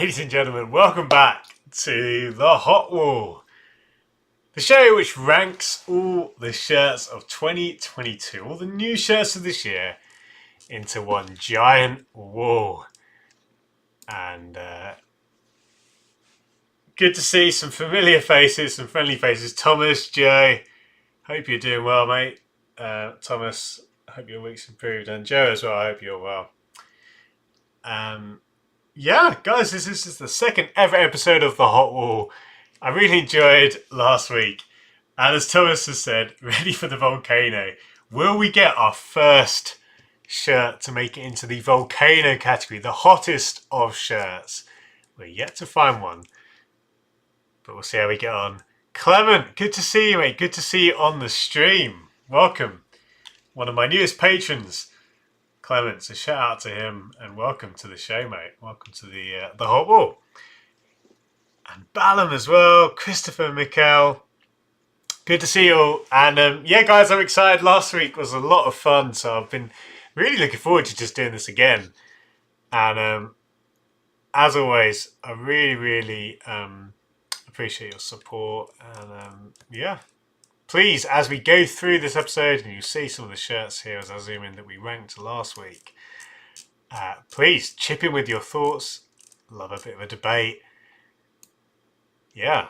Ladies and gentlemen, welcome back to the Hot Wall, the show which ranks all the shirts of 2022, all the new shirts of this year, into one giant wall. And good to see some familiar faces, some friendly faces. Thomas, Joe, hope you're doing well, mate. Thomas, I hope your week's improved, and Joe as well. I hope you're well. Yeah, guys, this is the second ever episode of the Hot Wall. I really enjoyed last week, and as Thomas has said, ready for the Volcano. Will we get our first shirt to make it into the Volcano category, the hottest of shirts? We're yet to find one, but we'll see how we get on. Clement, good to see you, mate. Good to see you on the stream. Welcome, one of my newest patrons. Clement, so shout out to him and welcome to the show, mate. Welcome to the Hot Wall. And Ballum as well, Christopher, Mikkel. Good to see you all. And yeah, guys, I'm excited. Last week was a lot of fun, so I've been really looking forward to just doing this again. And as always, I really appreciate your support. And yeah. Please, as we go through this episode, and you see some of the shirts here as I zoom in that we ranked last week, please chip in with your thoughts. Love a bit of a debate. Yeah,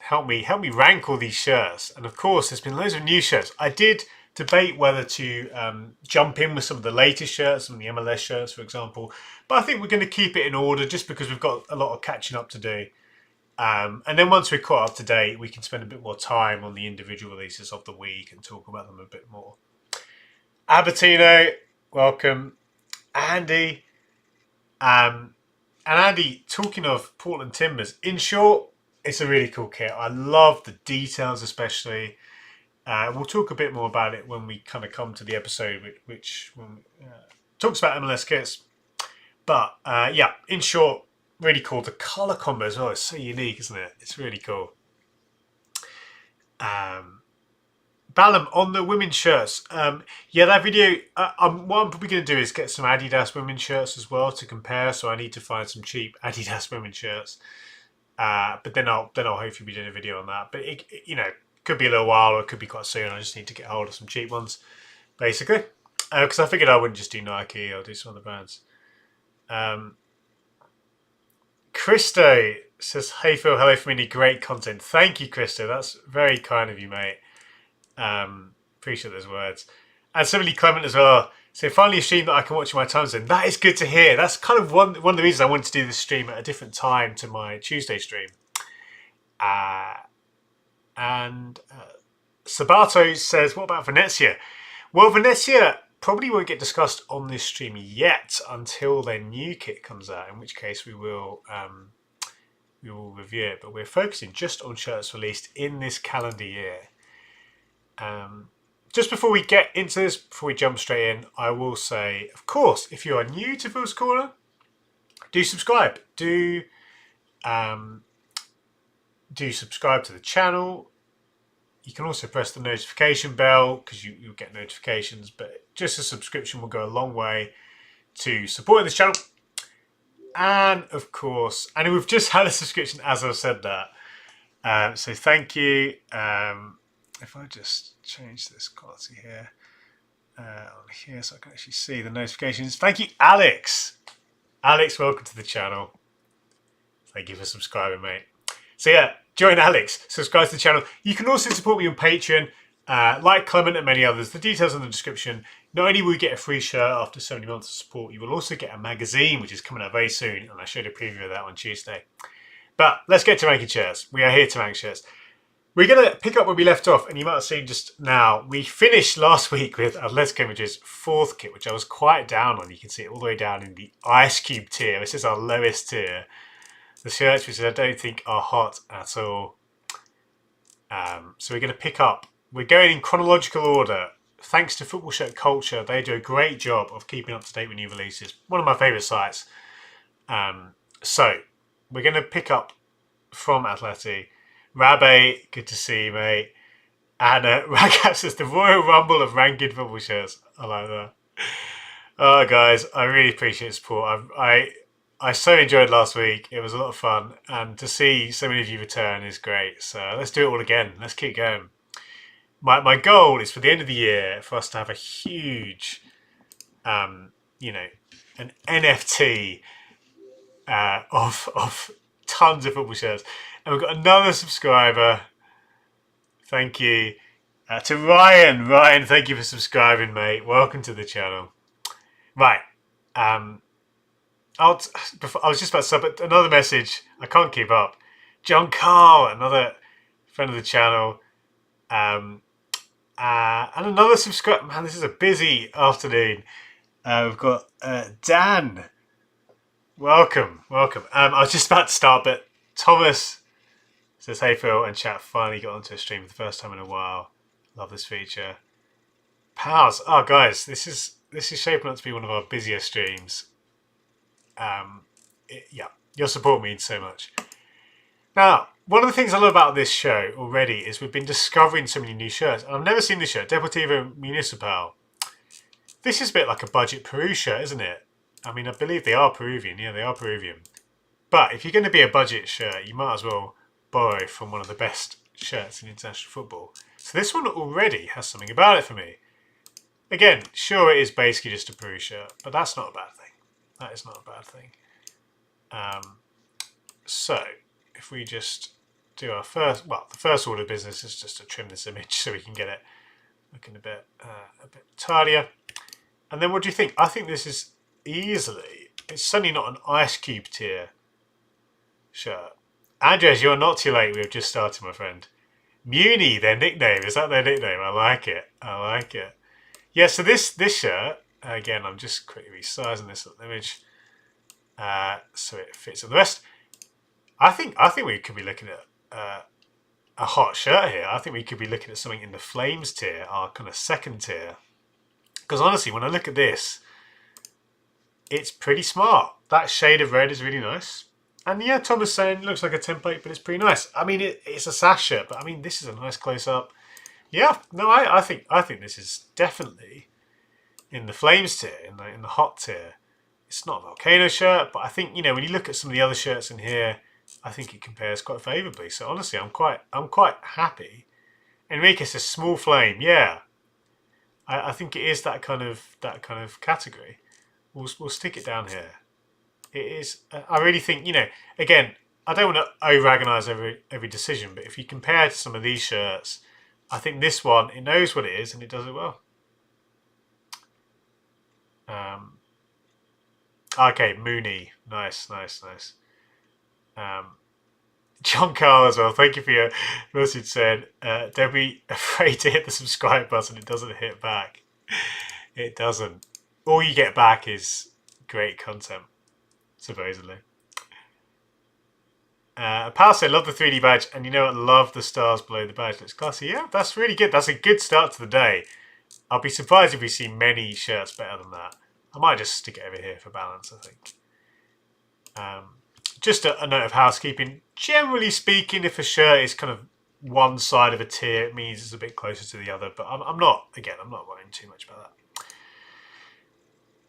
help me rank all these shirts. And of course, there's been loads of new shirts. I did debate whether to jump in with some of the latest shirts, some of the MLS shirts, for example. But I think we're going to keep it in order just because we've got a lot of catching up to do. And then once we're caught up to date, we can spend a bit more time on the individual releases of the week and talk about them a bit more. Abertino, welcome. Andy. And Andy, talking of Portland Timbers, in short, it's a really cool kit. I love the details especially. We'll talk a bit more about it when we kind of come to the episode, which talks about MLS kits. But yeah, in short, really cool. The colour combo as well is so unique, isn't it? It's really cool. Ballum, on the women's shirts. Yeah, that video, what I'm probably going to do is get some Adidas women's shirts as well to compare. So I need to find some cheap Adidas women's shirts. But then I'll hopefully be doing a video on that. But it could be a little while or it could be quite soon. I just need to get hold of some cheap ones, basically. Because I figured I wouldn't just do Nike. I'll do some other brands. Christo says, hey Phil, hello from Indy, great content. Thank you, Christo. That's very kind of you, mate. Appreciate those words. And similarly, Clement as well. So finally a stream that I can watch in my time zone. That is good to hear. That's kind of one of the reasons I wanted to do this stream at a different time to my Tuesday stream. And Sabato says, what about Venezia? Well, Venezia probably won't get discussed on this stream yet until their new kit comes out, in which case we will review it. But we're focusing just on shirts released in this calendar year. Just before we get into this, before we jump straight in, I will say, of course, if you are new to Phil's Corner, do subscribe. Do subscribe to the channel. You can also press the notification bell because you'll get notifications, but just a subscription will go a long way to supporting this channel. And of course, and we've just had a subscription as I've said that. So thank you. If I just change this quality here, on here so I can actually see the notifications. Thank you, Alex. Alex, welcome to the channel. Thank you for subscribing, mate. So yeah, join Alex, subscribe to the channel. You can also support me on Patreon, like Clement and many others. The details in the description. Not only will you get a free shirt after 70 months of support, you will also get a magazine, which is coming out very soon, and I showed a preview of that on Tuesday. But let's get to ranking shirts. We are here to rank shirts. We're going to pick up where we left off, and you might have seen just now, we finished last week with Atletico Madrid's fourth kit, which I was quite down on. You can see it all the way down in the Ice Cube tier. This is our lowest tier. The shirts, which I don't think are hot at all. So we're going to pick up. We're going in chronological order. Thanks to Football Shirt Culture, they do a great job of keeping up to date with new releases. One of my favourite sites. So we're going to pick up from Atleti. Rabbe, good to see you, mate. And Ragab says the Royal Rumble of ranking football shirts. I like that. Oh, guys, I really appreciate the support. I so enjoyed last week. It was a lot of fun, and to see so many of you return is great. So let's do it all again. Let's keep going. My goal is for the end of the year for us to have a huge, you know, an NFT of tons of football shirts, and we've got another subscriber. Thank you to Ryan. Ryan, thank you for subscribing, mate. Welcome to the channel. Right. I was just about to submit another message. I can't keep up. John Carl, another friend of the channel, and another subscriber. Man, this is a busy afternoon. We've got Dan. Welcome. I was just about to start, but Thomas says, "Hey Phil," and chat finally got onto a stream for the first time in a while. Love this feature. Pals. Oh, guys, this is shaping up to be one of our busiest streams. Yeah, your support means so much. Now, one of the things I love about this show already is we've been discovering so many new shirts. And I've never seen this shirt, Deportivo Municipal. This is a bit like a budget Peru shirt, isn't it? I mean, I believe they are Peruvian. Yeah, they are Peruvian. But if you're going to be a budget shirt, you might as well borrow from one of the best shirts in international football. So this one already has something about it for me. Again, sure, it is basically just a Peru shirt, but that's not a bad thing. That is not a bad thing. So, if we just do our first, well, the first order of business is just to trim this image so we can get it looking a bit tidier. And then what do you think? I think this is easily, it's certainly not an Ice Cube tier shirt. Andres, you're not too late. We've just started, my friend. Muni, their nickname. Is that their nickname? I like it. Yeah, so this shirt, again, I'm just quickly resizing this image so it fits with the rest. I think we could be looking at a hot shirt here. I think we could be looking at something in the Flames tier, our kind of second tier. Because honestly, when I look at this, it's pretty smart. That shade of red is really nice. And yeah, Thomas saying it looks like a template, but it's pretty nice. I mean, it's a sash shirt, but I mean, this is a nice close-up. Yeah, no, I think this is definitely in the Flames tier, in the hot tier. It's not a Volcano shirt, but I think, you know, when you look at some of the other shirts in here, I think it compares quite favourably. So honestly, I'm quite happy. Enrique says small flame. Yeah, I think it is that kind of category. We'll stick it down here. It is. I really think, you know, again, I don't want to over-agonise every decision, but if you compare to some of these shirts, I think this one, it knows what it is and it does it well. Okay, Mooney. Nice. John Carl as well. Thank you for your message. Said, don't be afraid to hit the subscribe button. It doesn't hit back. It doesn't. All you get back is great content, supposedly. Pal said, love the 3D badge, and you know what? Love the stars below the badge. Looks classy. Yeah, that's really good. That's a good start to the day. I'll be surprised if we see many shirts better than that. I might just stick it over here for balance, I think. Just a note of housekeeping. Generally speaking, if a shirt is kind of one side of a tier, it means it's a bit closer to the other. But I'm not worrying too much about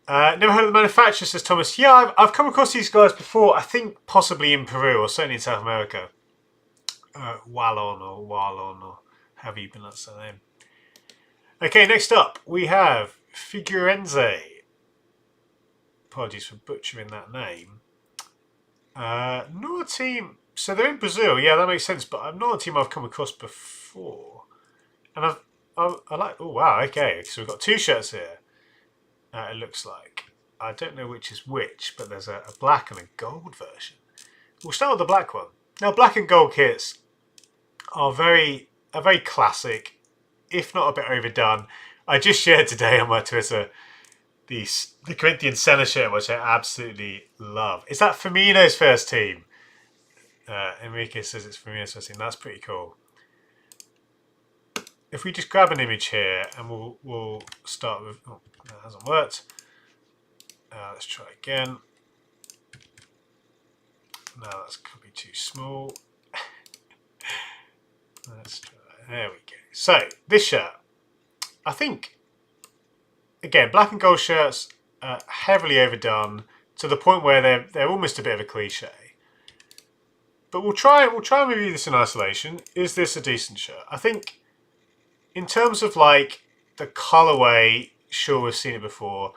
that. Never heard of the manufacturer, says Thomas. Yeah, I've come across these guys before. I think possibly in Peru or certainly in South America. Wallon or however you pronounce that name. Okay, next up we have Figueirense. Apologies for butchering that name. Not a team. So they're in Brazil. Yeah, that makes sense. But I'm not a team I've come across before. And I like. Oh wow. Okay, so we've got two shirts here. It looks like. I don't know which is which, but there's a black and a gold version. We'll start with the black one. Now, black and gold kits are very classic, if not a bit overdone. I just shared today on my Twitter the Corinthians Senna shirt, which I absolutely love. Is that Firmino's first team? Enrique says it's Firmino's first team. That's pretty cool. If we just grab an image here and we'll start with. Oh, that hasn't worked. Let's try again. No, that could be too small. Let's try. There we go. So this shirt, I think, again, black and gold shirts, heavily overdone. to the point where they're almost a bit of a cliche. But we'll try and review this in isolation. Is this a decent shirt? I think in terms of like the colorway, sure, we've seen it before.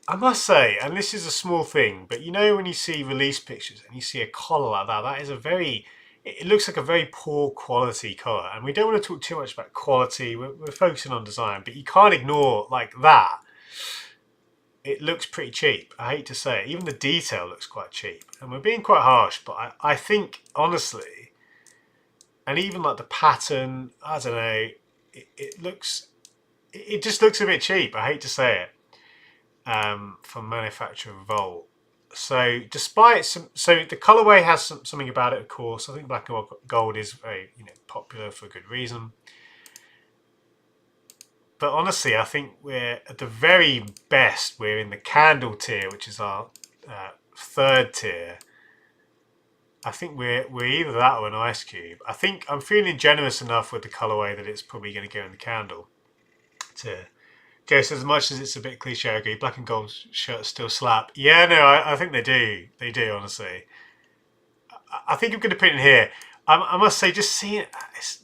I must say, and this is a small thing, but you know when you see release pictures and you see a collar like that, that is a very, it looks like a very poor quality collar. And we don't want to talk too much about quality. We're focusing on design, but you can't ignore like that. It looks pretty cheap. I hate to say it. Even the detail looks quite cheap. And we're being quite harsh, but I think, honestly, and even like the pattern, I don't know, it just looks a bit cheap. I hate to say it. From manufacturer Volt. So despite so the colorway has something about it, of course. I think black and gold is very popular for a good reason. But honestly, I think we're at the very best. We're in the candle tier, which is our third tier. I think we're either that or an ice cube. I think I'm feeling generous enough with the colorway that it's probably going to go in the candle tier. Just as much as it's a bit cliche, I agree. Black and gold shirts still slap. Yeah, no, I think they do. They do, honestly. I think I'm going to put it in here. I must say, just seeing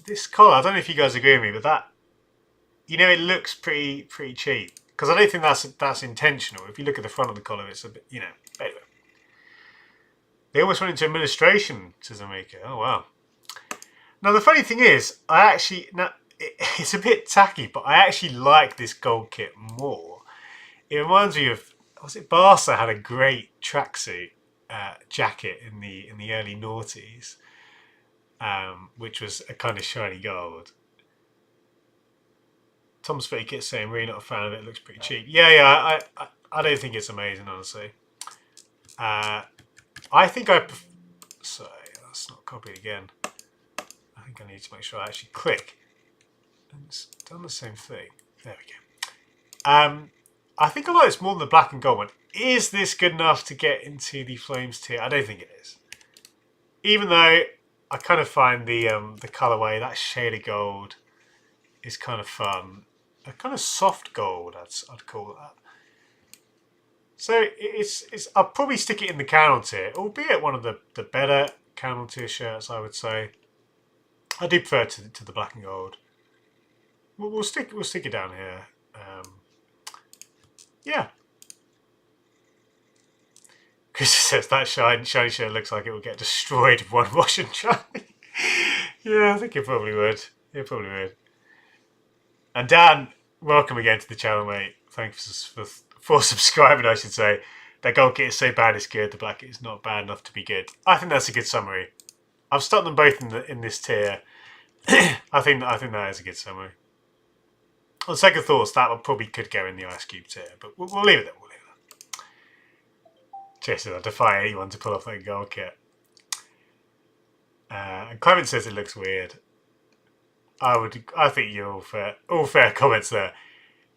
this collar, I don't know if you guys agree with me, but that, it looks pretty cheap. Because I don't think that's intentional. If you look at the front of the collar, it's a bit, anyway. They almost went into administration, says Amika. Oh, wow. Now, the funny thing is, it's a bit tacky, but I actually like this gold kit more. It reminds me of, was it Barca had a great tracksuit jacket in the early noughties, which was a kind of shiny gold. Tom's Fitty Kit saying, really not a fan of it, looks pretty cheap. Yeah, I don't think it's amazing, honestly. I think sorry, that's not copied again. I think I need to make sure I actually click. And it's done the same thing. There we go. I think I like this more than the black and gold one. Is this good enough to get into the flames tier? I don't think it is. Even though I kind of find the colorway, that shade of gold, is kind of fun. A kind of soft gold, I'd call that. So it's I'll probably stick it in the candle tier, albeit one of the better candle tier shirts, I would say. I do prefer to the black and gold. We'll stick it down here. Yeah. Chris says that shiny shirt looks like it will get destroyed with one wash and dry. Yeah, I think it probably would. It probably would. And Dan, welcome again to the channel, mate. Thanks for subscribing, I should say. That gold kit is so bad it's good. The black kit is not bad enough to be good. I think that's a good summary. I've stuck them both in this tier. I think that is a good summary. On second thoughts, that one probably could go in the ice cube tier, but we'll leave it there. We'll leave it there. Jason, I defy anyone to pull off that gold kit. And Clement says it looks weird. I think you're all fair comments there.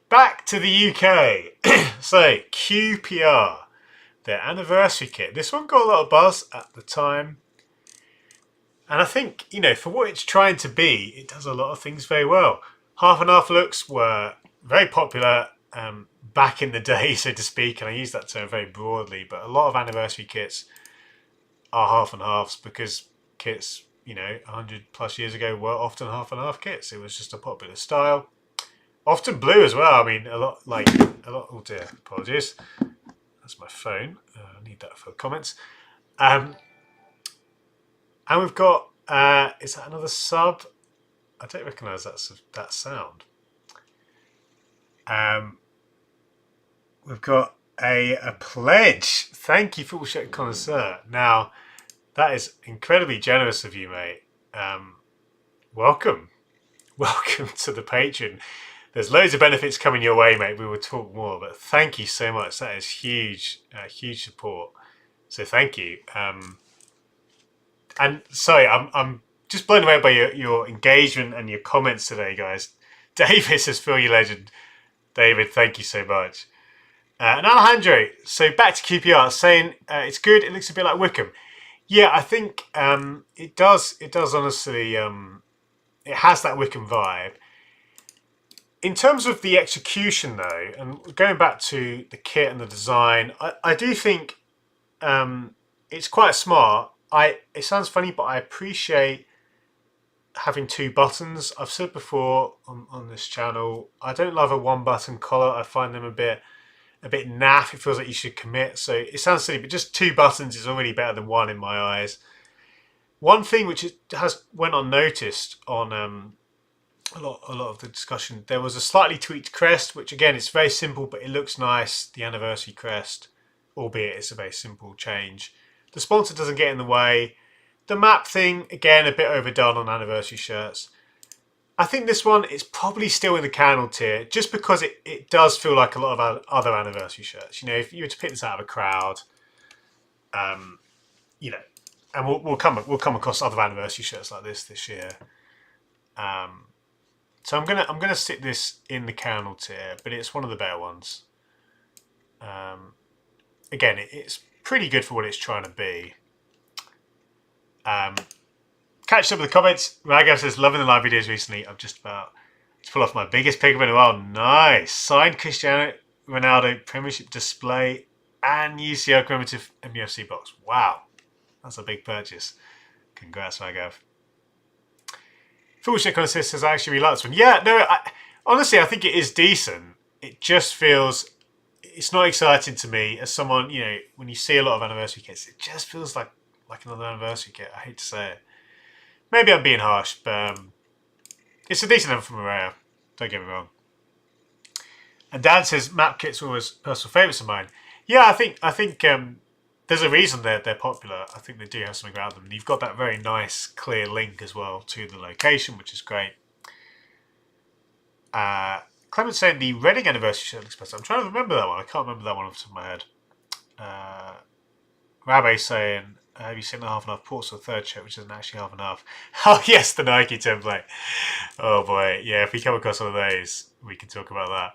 Back to the UK. So QPR, their anniversary kit. This one got a lot of buzz at the time. And I think, for what it's trying to be, it does a lot of things very well. Half and half looks were very popular back in the day, so to speak, and I use that term very broadly, but a lot of anniversary kits are half and halves because kits, 100 plus years ago were often half and half kits. It was just a popular style. Often blue as well. I mean, oh dear, apologies. That's my phone. I need that for the comments. And we've got, is that another sub? I don't recognise that sound. We've got a pledge. Thank you, Football Shirt Connoisseur. Now, that is incredibly generous of you, mate. Welcome. Welcome to the Patreon. There's loads of benefits coming your way, mate. We will talk more, but thank you so much. That is huge, huge support. So thank you. And sorry, I'm just blown away by your engagement and your comments today, guys. David says, "Feel you legend." David, thank you so much. And Alejandro, so back to QPR, saying it's good. It looks a bit like Wickham. Yeah, I think it does. It does honestly. It has that Wickham vibe. In terms of the execution, though, and going back to the kit and the design, I do think it's quite smart. It sounds funny, but I appreciate having 2 buttons. I've said before on this channel, I don't love a 1 button collar. I find them a bit naff. It feels like you should commit. So it sounds silly, but just 2 buttons is already better than 1 in my eyes. One thing which has went unnoticed on a lot of the discussion, there was a slightly tweaked crest, which again, it's very simple, but it looks nice. The anniversary crest, albeit it's a very simple change. The sponsor doesn't get in the way. The map thing, again, a bit overdone on anniversary shirts. I think this one is probably still in the candle tier, just because it does feel like a lot of other anniversary shirts. You know, if you were to pick this out of a crowd, you know, and we'll come across other anniversary shirts like this year. So I'm gonna stick this in the candle tier, but it's one of the better ones. Again, it's pretty good for what it's trying to be. Catch up with the comments. Ragav says, loving the live videos recently. I'm just about to pull off my biggest pickup in a while. Nice. Signed Cristiano Ronaldo Premiership display and UCL commemorative MUFC box. Wow. That's a big purchase. Congrats, Ragav. Football Shit Connoisseur says, I actually really like this one. Yeah, no, honestly, I think it is decent. It just feels, it's not exciting to me as someone, you know, when you see a lot of anniversary kits, it just feels like another anniversary kit. I hate to say it. Maybe I'm being harsh, but it's a decent one from Maria. Don't get me wrong. And Dan says map kits are always personal favourites of mine. Yeah, I think there's a reason they're popular. I think they do have something about them. You've got that very nice, clear link as well to the location, which is great. Clement's saying the Reading anniversary shirt looks better. I'm trying to remember that one. I can't remember that one off the top of my head. Rabbi saying, have you seen the half and half Ports or third shirt, which isn't actually half and half? Oh yes, the Nike template. Oh boy, yeah. If we come across one of those, we can talk about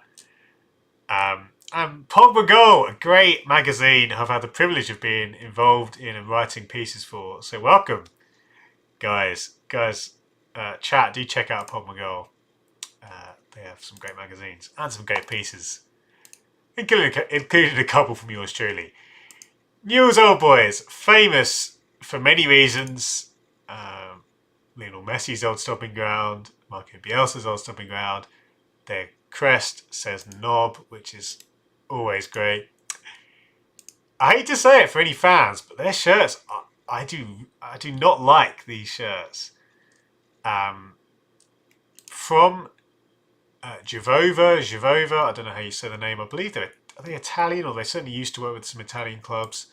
that. And Pogba Goal, a great magazine I've had the privilege of being involved in and writing pieces for. So welcome, guys. Chat, do check out Pogba Goal. They have some great magazines and some great pieces, including a couple from yours truly. Newell's Old Boys, famous for many reasons. Lionel Messi's old stomping ground, Marco Bielsa's old stomping ground. Their crest says knob, which is always great. I hate to say it for any fans, but their shirts, I do not like these shirts. From Givova, I don't know how you say the name. I believe are they Italian, or they certainly used to work with some Italian clubs.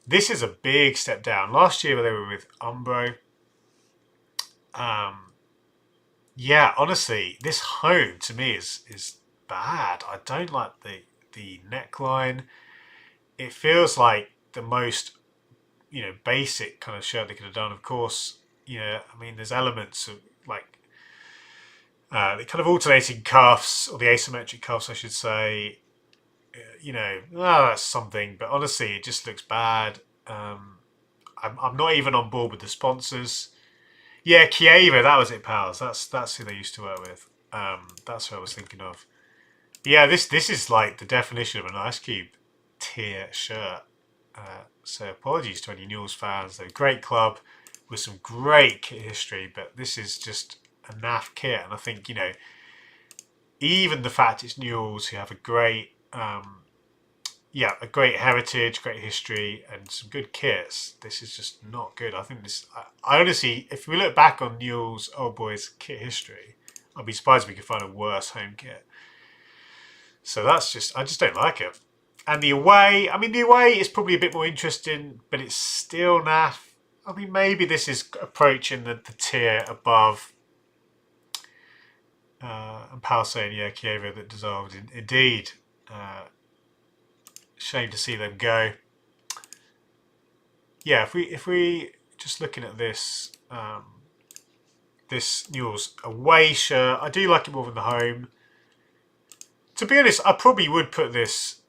This is a big step down. Last year they were with Umbro. Yeah, honestly, this home to me is bad. I don't like the neckline. It feels like the most, you know, basic kind of shirt they could have done. Of course, you know, I mean, there's elements of like the kind of alternating cuffs, or the asymmetric cuffs, I should say. You know, that's something, but honestly, it just looks bad. I'm not even on board with the sponsors. Yeah, Chieva, that was it, pals. That's who they used to work with. That's who I was thinking of. But yeah, this is like the definition of an Ice Cube tier shirt. So apologies to any Newell's fans. They're a great club with some great kit history, but this is just a naff kit. And I think, you know, even the fact it's Newell's, who have a great a great heritage, great history, and some good kits, this is just not good. I think this, I honestly, if we look back on Newell's Old Boys kit history, I'd be surprised if we could find a worse home kit. So that's just, I just don't like it. And the away, I mean, the away is probably a bit more interesting, but it's still naff. I mean, maybe this is approaching the tier above. And Pal saying, yeah, Chieva that dissolved. Indeed. Shame to see them go. Yeah, if we just looking at this, this Newell's away shirt, I do like it more than the home. To be honest, I probably would put this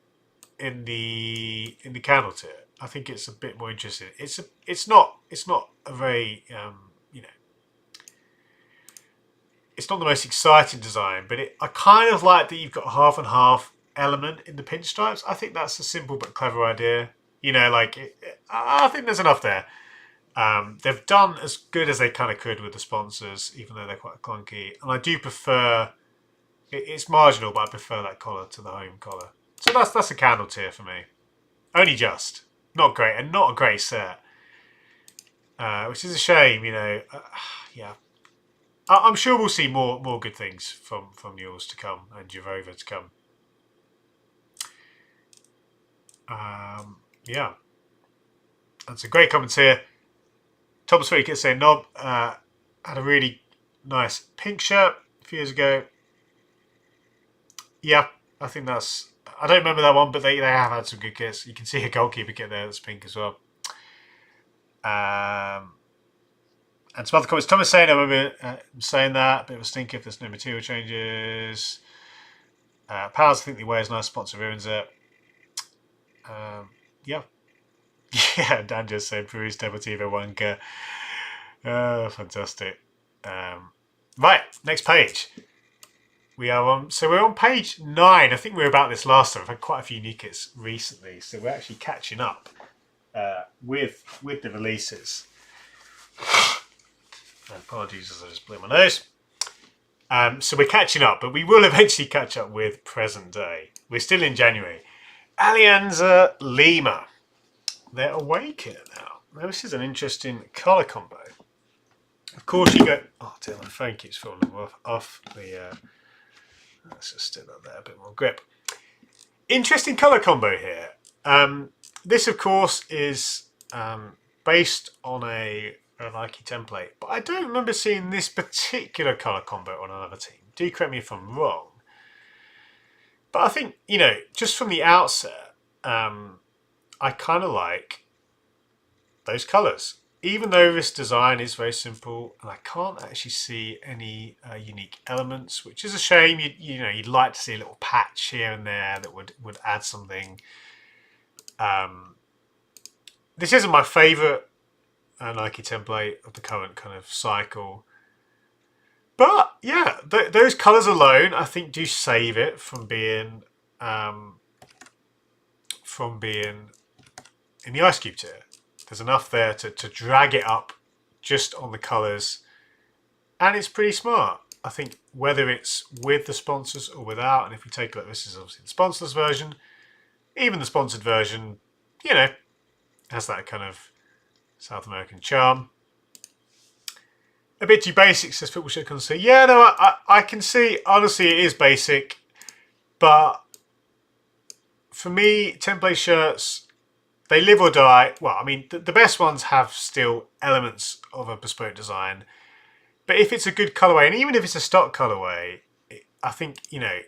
in the candle tier. I think it's a bit more interesting. It's not a very you know, it's not the most exciting design, but I kind of like that you've got a half and half element in the pinstripes. I think that's a simple but clever idea. You know, like I think there's enough there. They've done as good as they kind of could with the sponsors, even though they're quite clunky. And I do prefer it's marginal, but I prefer that collar to the home collar. So that's a candle tier for me. Only just, not great, and not a great set, which is a shame. You know, yeah. I'm sure we'll see more good things from Mules to come and Jovova to come. Yeah, that's a great comment here. Thomas Week is saying Knob had a really nice pink shirt a few years ago. Yeah, I think that's. I don't remember that one, but they have had some good kits. You can see a goalkeeper kit there that's pink as well. And some other comments. Thomas saying, I remember saying that, a bit of a stinker if there's no material changes. Powers, I think he wears nice sponsor ruins it. Yeah. Yeah, Dan just said Peru's Deportivo Wanka. Fantastic. Right, next page. We're on page 9. I think we were about this last time. I've had quite a few new kits recently, so we're actually catching up with the releases. Apologies as I just blew my nose. So we're catching up, but we will eventually catch up with present day. We're still in January. Alianza Lima. They're away kit now. Now this is an interesting colour combo. Of course you go... Oh dear, my phone keeps falling off the... let's just stick that there, a bit more grip. Interesting colour combo here. This of course is based on a Nike template, but I don't remember seeing this particular colour combo on another team. Do correct me if I'm wrong. But I think, you know, just from the outset, I kind of like those colours. Even though this design is very simple, and I can't actually see any unique elements, which is a shame. You know, you'd like to see a little patch here and there that would add something. This isn't my favourite Nike template of the current kind of cycle. But yeah, those colours alone, I think, do save it from being in the Ice Cube tier. There's enough there to drag it up just on the colours, and it's pretty smart. I think whether it's with the sponsors or without, and if we take a look, this is obviously the sponsors version. Even the sponsored version, you know, has that kind of South American charm. A bit too basic, says Football Show. Can say, yeah, no, I can see. Honestly, it is basic, but for me, template shirts, they live or die. Well, I mean, the best ones have still elements of a bespoke design, but if it's a good colorway, and even if it's a stock colorway, I think, you know,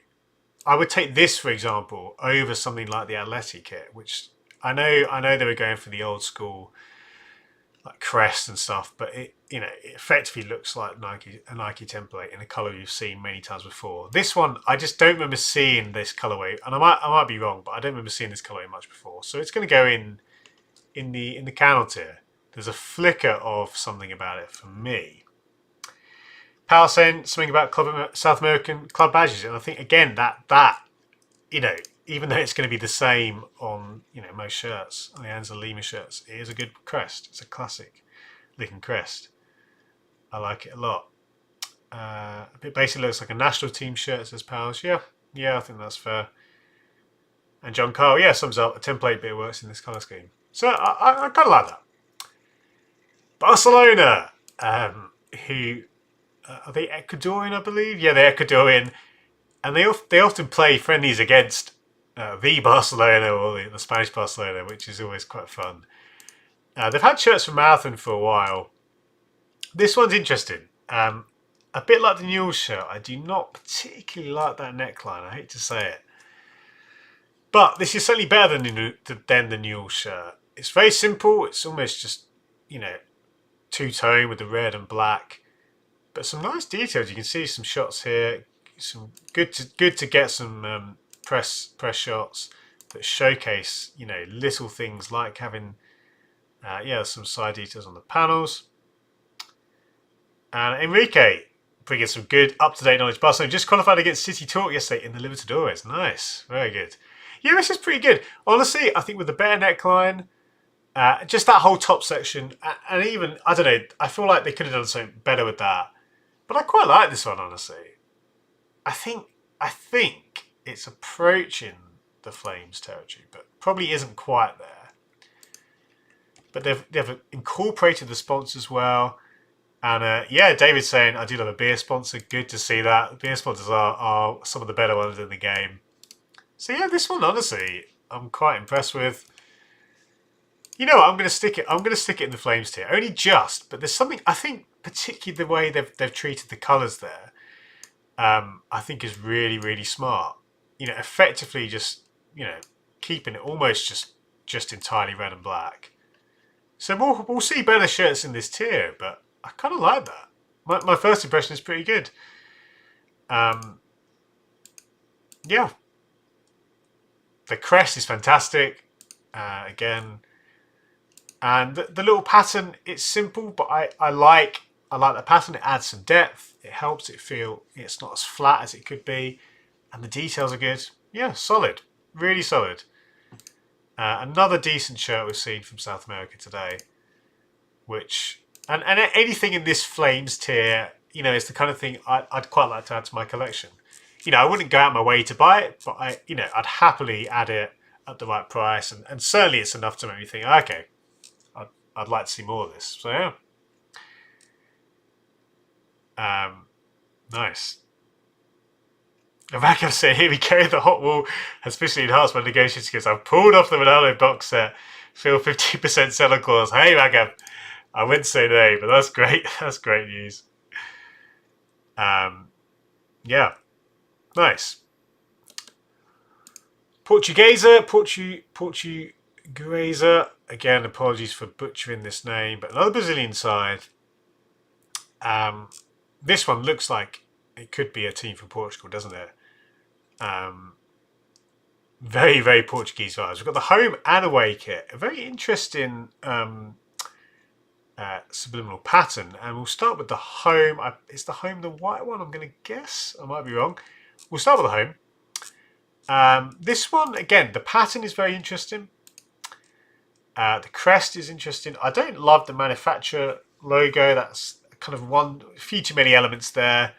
I would take this, for example, over something like the Atleti kit, which I know they were going for the old school, like crest and stuff, but it effectively looks like a Nike template in a color you've seen many times before. This one, I just don't remember seeing this colorway, and I might be wrong, but I don't remember seeing this colorway much before. So it's going to go in the candle tier. There's a flicker of something about it for me. Powell saying something about South American club badges, and I think again that you know, even though it's going to be the same on, you know, most shirts, Alianza Lima shirts, it is a good crest. It's a classic looking crest. I like it a lot. It basically looks like a national team shirt, says Powers. Yeah, I think that's fair. And John Carl, yeah, sums up, a template bit works in this colour scheme. So I kind of like that. Barcelona, who are they Ecuadorian, I believe? Yeah, they're Ecuadorian. And they often play friendlies against the Barcelona or the Spanish Barcelona, which is always quite fun. They've had shirts from Marathon for a while. This one's interesting. A bit like the Newell shirt, I do not particularly like that neckline. I hate to say it. But this is certainly better than the Newell shirt. It's very simple. It's almost just, you know, two-tone with the red and black. But some nice details. You can see some shots here. Some good to get some press shots that showcase, you know, little things like having some side details on the panels. And Enrique, bringing some good up-to-date knowledge. Barcelona just qualified against City Talk yesterday in the Libertadores. Nice, very good. Yeah, this is pretty good. Honestly, I think with the better neckline, just that whole top section, and even, I don't know, I feel like they could have done something better with that. But I quite like this one, honestly. I think it's approaching the Flames territory, but probably isn't quite there. But they've incorporated the sponsors well. And yeah, David's saying, I do love a beer sponsor. Good to see that. Beer sponsors are some of the better ones in the game. So yeah, this one, honestly, I'm quite impressed with. You know what, I'm going to stick it. I'm going to stick it in the Flames tier. Only just, but there's something, I think, particularly the way they've treated the colours there, I think is really, really smart. You know, effectively just, you know, keeping it almost just entirely red and black. So we'll see better shirts in this tier, but I kind of like that. My first impression is pretty good. Yeah. The crest is fantastic. Again. And the little pattern, it's simple, but I like the pattern. It adds some depth. It helps it feel it's not as flat as it could be. And the details are good. Yeah, solid. Really solid. Another decent shirt we've seen from South America today. Which, and anything in this Flames tier, you know, is the kind of thing I'd quite like to add to my collection. You know, I wouldn't go out my way to buy it, but I'd happily add it at the right price. And certainly it's enough to make me think, okay, I'd like to see more of this. So yeah. Nice. Rebecca said, here we go, the hot wall has officially enhanced my negotiation skills. I've pulled off the Ronaldo box set. Feel 50% seller clause. Hey, Rebecca. I wouldn't say no, but that's great. That's great news. Yeah. Nice. Portuguesa. Again, apologies for butchering this name, but another Brazilian side. This one looks like it could be a team from Portugal, doesn't it? Very, very Portuguese vibes. We've got the home and away kit. A very interesting subliminal pattern. And we'll start with the home. Is the home the white one? I'm going to guess. I might be wrong. We'll start with the home. This one, again, the pattern is very interesting. The crest is interesting. I don't love the manufacturer logo. That's kind of a few too many elements there.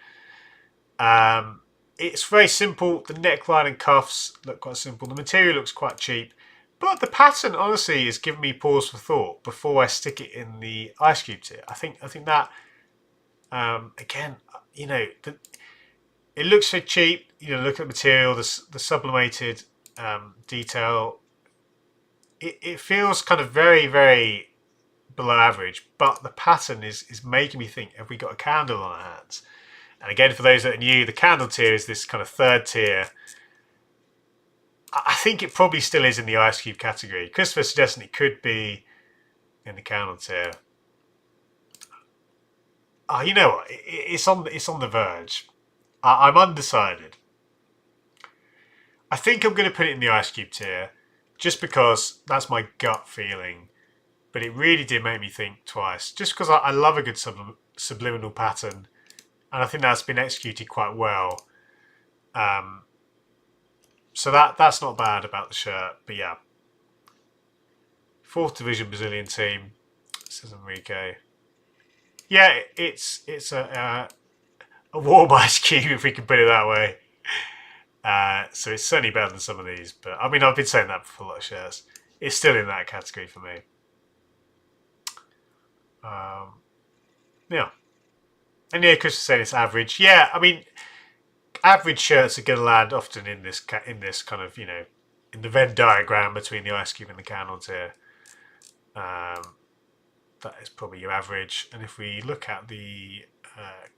It's very simple. The neckline and cuffs look quite simple. The material looks quite cheap. But the pattern, honestly, is giving me pause for thought before I stick it in the ice cube tier. I think that, again, you know, it looks so cheap. You know, look at the material, the sublimated detail. It feels kind of very, very below average, but the pattern is making me think, have we got a candle on our hands? And again, for those that are new, the candle tier is this kind of third tier. I think it probably still is in the ice cube category. Christopher suggesting it could be in the candle tier. You know what? It's on the verge. I'm undecided. I think I'm going to put it in the ice cube tier, just because that's my gut feeling. But it really did make me think twice, just because I love a good subliminal pattern, and I think that's been executed quite well. So that's not bad about the shirt, but yeah. 4th Division Brazilian team, says Enrique. Yeah, it's a warm ice cube, if we can put it that way. So it's certainly better than some of these, but I mean, I've been saying that for a lot of shirts. It's still in that category for me. Yeah. And yeah, Chris is saying it's average. Yeah, I mean, average shirts are going to land often in this kind of, you know, in the Venn diagram between the ice cube and the candle tier. That is probably your average. And if we look at the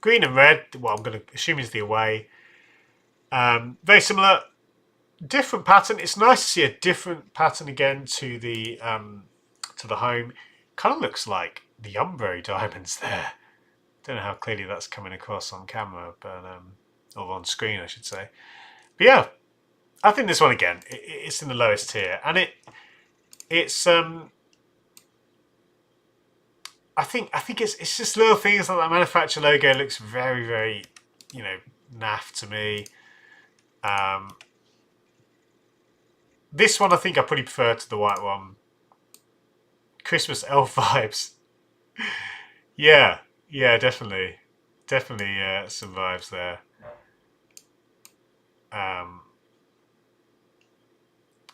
green and red, well, I'm going to assume is the away. Very similar, different pattern. It's nice to see a different pattern again to the home. Kind of looks like the Umbro diamonds there. Don't know how clearly that's coming across on camera, but or on screen, I should say. But yeah, I think this one again, it's in the lowest tier, and it's I think it's just little things like that manufacturer logo looks very, very, naff to me. This one I think I probably prefer to the white one. Christmas elf vibes. Yeah, yeah, definitely, definitely some vibes there. Um,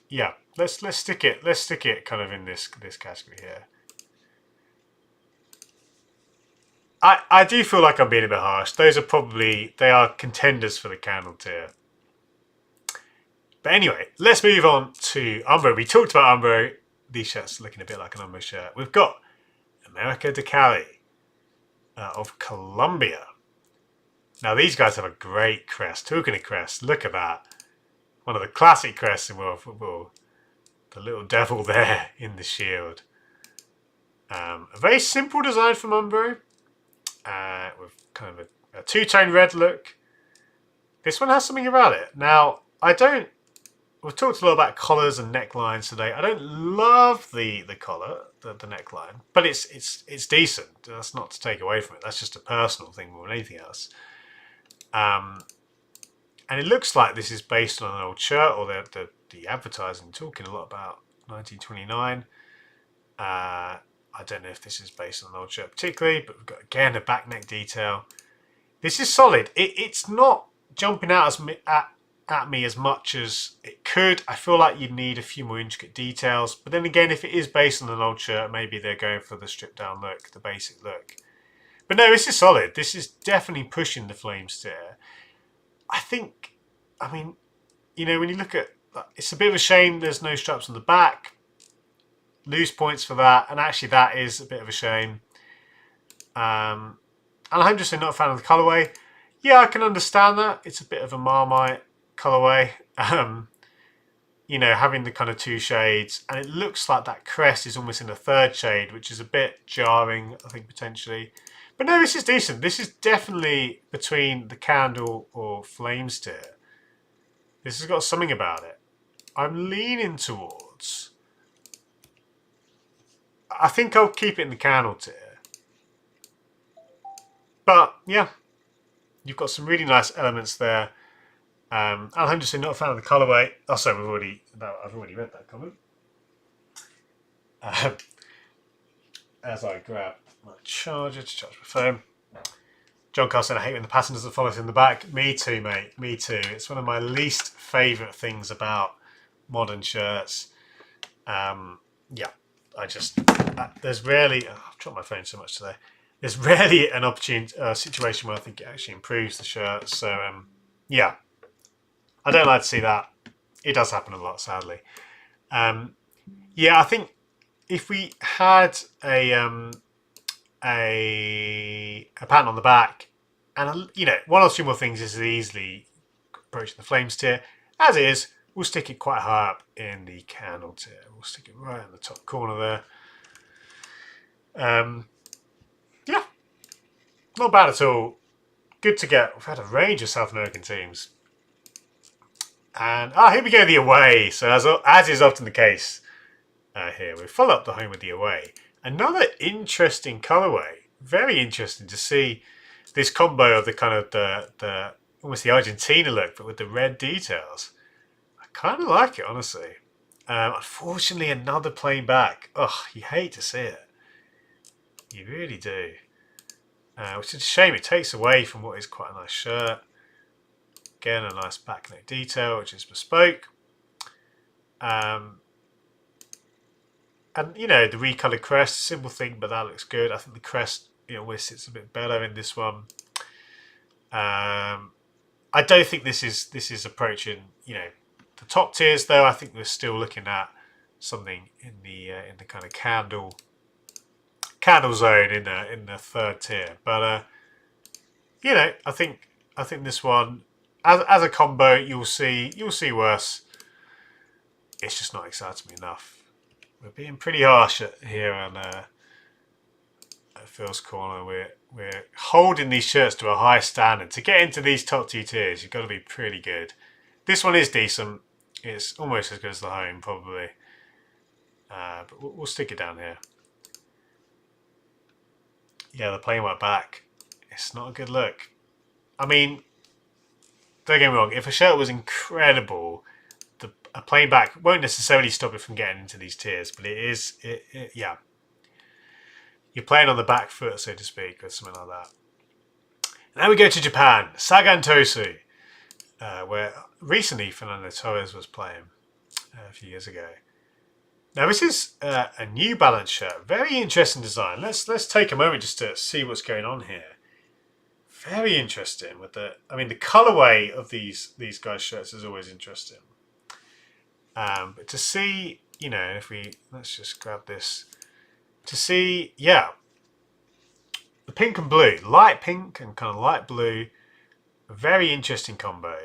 yeah, let's stick it kind of in this category here. I do feel like I'm being a bit harsh. Those are they are contenders for the candle tier. But anyway, let's move on to Umbro. We talked about Umbro. These shirts are looking a bit like an Umbro shirt. We've got America de Cali of Colombia. Now these guys have a great crest. Talking of crest, look at that. One of the classic crests in world football. The little devil there in the shield. A very simple design from Umbro. With kind of a two-tone red look. This one has something about it. Now, we've talked a lot about collars and necklines today. I don't love the collar, the neckline, but it's decent. That's not to take away from it. That's just a personal thing more than anything else. And it looks like this is based on an old shirt, or the advertising talking a lot about 1929. I don't know if this is based on an old shirt particularly, but we've got again a back neck detail. This is solid. It's not jumping out at me as much as it could. I feel like you'd need a few more intricate details. But then again, if it is based on an old shirt, maybe they're going for the stripped down look, the basic look. But no, this is solid. This is definitely pushing the Flames tier. I mean, when you look at, it's a bit of a shame there's no straps on the back. Lose points for that, and actually that is a bit of a shame. And 100% not a fan of the colourway. Yeah, I can understand that. It's a bit of a Marmite colourway. Having the kind of two shades, and it looks like that crest is almost in a third shade, which is a bit jarring, I think, potentially. But no, this is decent. This is definitely between the candle or Flames tier. This has got something about it. I'm leaning towards, I think I'll keep it in the candle tier. But yeah, you've got some really nice elements there. I'm 100% not a fan of the colourway. Oh, sorry, I've already read that comment. As I grab my charger to charge my phone. John Carl said, I hate when the pattern doesn't follow in the back. Me too, mate. Me too. It's one of my least favourite things about modern shirts. Yeah, there's rarely, I've dropped my phone so much today. There's rarely an opportunity, situation where I think it actually improves the shirt. So, yeah, I don't like to see that. It does happen a lot, sadly. Yeah, I think if we had a pattern on the back, and one or two more things is easily approaching the Flames tier. As is, we'll stick it quite high up in the candle tier. We'll stick it right in the top corner there. Yeah, not bad at all. Good to get. We've had a range of South American teams. And here we go, the away. So as is often the case here, we follow up the home with the away. Another interesting colourway. Very interesting to see this combo of the kind of the almost the Argentina look, but with the red details. I kind of like it, honestly. Unfortunately, another plain back. Oh, you hate to see it. You really do. Which is a shame. It takes away from what is quite a nice shirt. Again, a nice back neck detail, which is bespoke. And the recoloured crest, simple thing, but that looks good. I think the crest, always sits a bit better in this one. I don't think this is approaching, the top tiers though. I think we're still looking at something in the kind of candle zone in the third tier. But I think this one, as a combo, you'll see worse. It's just not exciting me enough. We're being pretty harsh here on at Phil's Corner. We're holding these shirts to a high standard. To get into these top two tiers, you've got to be pretty good. This one is decent. It's almost as good as the home, probably. But we'll stick it down here. Yeah, the plain white back. It's not a good look. I mean, don't get me wrong. If a shirt was incredible, a plain back won't necessarily stop it from getting into these tiers. But it is, yeah. You're playing on the back foot, so to speak, with something like that. Now we go to Japan, Sagan Tosu, where recently Fernando Torres was playing a few years ago. Now this is a New Balance shirt, very interesting design. Let's take a moment just to see what's going on here. Very interesting with the colorway of these guys' shirts is always interesting. But to see, if let's just grab this to see, yeah, the pink and blue, light pink and kind of light blue, a very interesting combo.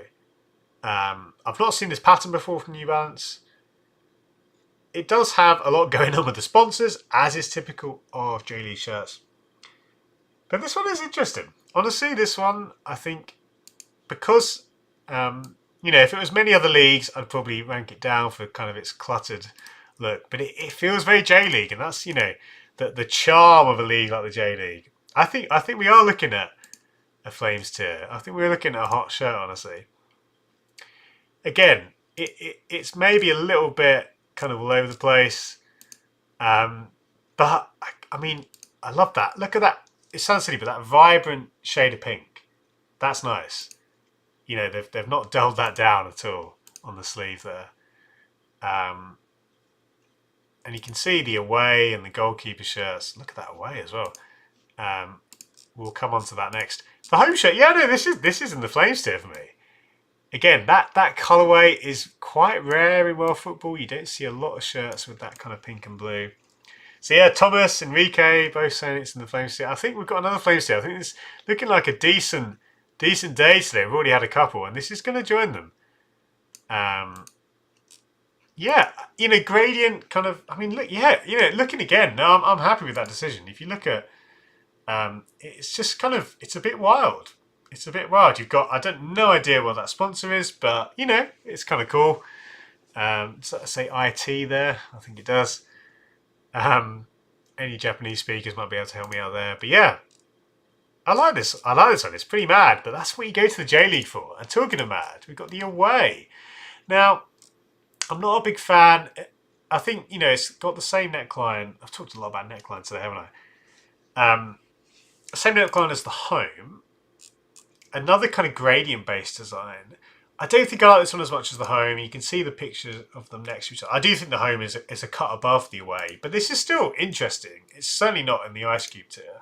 I've not seen this pattern before from New Balance. It does have a lot going on with the sponsors, as is typical of J League shirts. But this one is interesting. Honestly, this one, I think, because, if it was many other leagues, I'd probably rank it down for kind of its cluttered look. But it feels very J League, and that's, the charm of a league like the J League. I think we are looking at a Flames tier. I think we're looking at a hot shirt, honestly. Again, it's maybe a little bit kind of all over the place. But, I mean, I love that. Look at that. It sounds silly, but that vibrant shade of pink, that's nice. They've not dulled that down at all on the sleeve there. And you can see the away and the goalkeeper shirts. Look at that away as well. We'll come on to that next. The home shirt, yeah, no, this is in the Flames tier for me. Again, that colourway is quite rare in world football. You don't see a lot of shirts with that kind of pink and blue. So yeah, Thomas, Enrique, both saying it's in the Flames tier. I think we've got another Flames tier. I think it's looking like a decent day today. We've already had a couple, and this is going to join them. Yeah, gradient kind of. I mean, look, yeah, looking again. No, I'm happy with that decision. If you look at, it's just kind of, it's a bit wild. It's a bit wild. You've got, no idea what that sponsor is, but it's kind of cool. Does that say IT there? I think it does. Any Japanese speakers might be able to help me out there. But yeah, I like this. I like this one. It's pretty mad, but that's what you go to the J League for. And talking of mad, we've got the away. Now, I'm not a big fan. I think, it's got the same neckline. I've talked a lot about necklines today, haven't I? Same neckline as the home. Another kind of gradient-based design. I don't think I like this one as much as the home. You can see the pictures of them next to each other. I do think the home is a cut above the away, but this is still interesting. It's certainly not in the Ice Cube tier.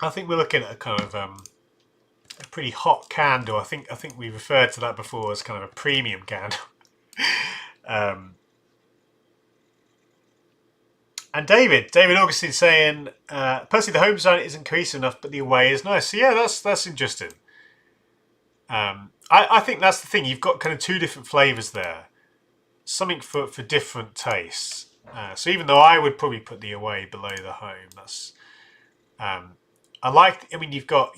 I think we're looking at a kind of a pretty hot candle. I think we referred to that before as kind of a premium candle. And David Augustine saying, personally the home design isn't cohesive enough, but the away is nice. So yeah, that's interesting. I think that's the thing. You've got kind of two different flavours there. Something for different tastes. So even though I would probably put the away below the home, that's you've got,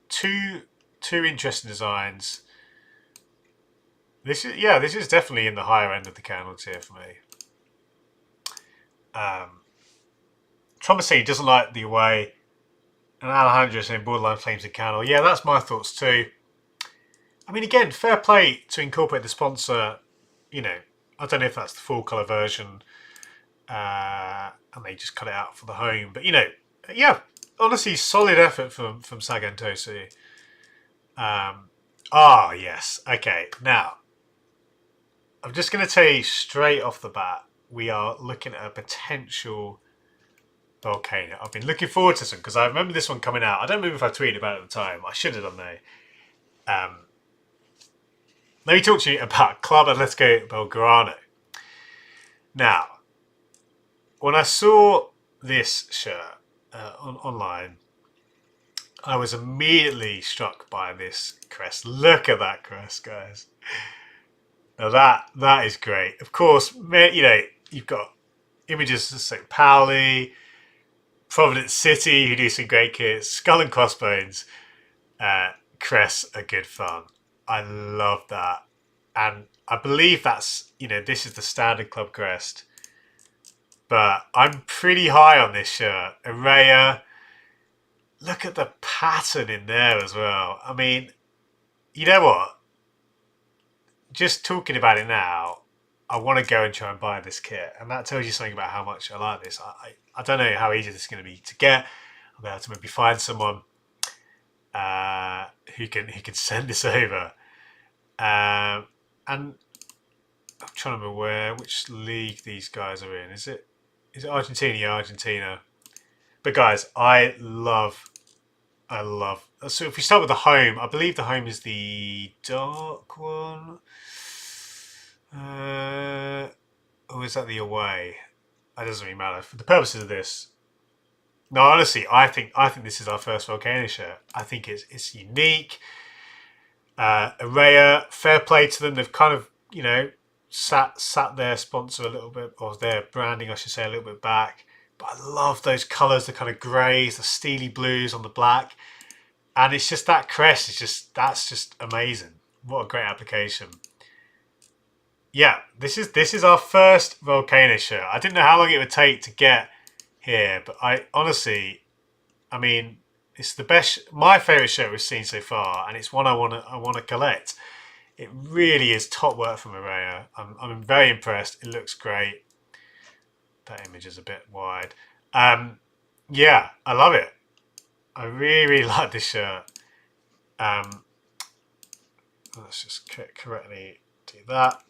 two interesting designs. This is definitely in the higher end of the candle tier for me. Thomas saying he doesn't like the away, and Alejandro saying borderline Flames and candle. Yeah, that's my thoughts too. I mean, again, fair play to incorporate the sponsor. I don't know if that's the full colour version, and they just cut it out for the home. But yeah, honestly, solid effort from Sagan Tosu. Yes, okay. Now, I'm just going to tell you straight off the bat, we are looking at a potential Volcano. I've been looking forward to this one because I remember this one coming out. I don't remember if I tweeted about it at the time. I should have done though. Let me talk to you about Club Atletico Belgrano. Now, when I saw this shirt online, I was immediately struck by this crest. Look at that crest, guys. Now that is great. Of course, you've got images of St. Pauli, Providence City, who do some great kits, Skull and Crossbones. Crests are good fun. I love that. And I believe that's, this is the standard club crest. but I'm pretty high on this shirt. Araya, look at the pattern in there as well. I mean, you know what? Just talking about it now, I want to go and try and buy this kit, and that tells you something about how much I like this. I don't know how easy this is going to be to get. I'll be able to maybe find someone who can send this over. And I'm trying to remember which league these guys are in. Is it Argentina? Yeah, Argentina. But guys, I love. So if we start with the home, I believe the home is the dark one. Or is that the away? That doesn't really matter for the purposes of this. No, honestly, I think this is our first Volcano shirt. I think it's unique. Araya, fair play to them. They've kind of sat their sponsor a little bit, or their branding, I should say, a little bit back. But I love those colours, the kind of greys, the steely blues on the black, and it's just that crest. That's just amazing. What a great application. Yeah, this is our first Volcano shirt. I didn't know how long it would take to get here, but I mean, it's the best, my favourite shirt we've seen so far, and it's one I want to collect. It really is top work from Araya. I'm very impressed. It looks great. That image is a bit wide. Yeah, I love it. I really like this shirt. Let's just correctly do that.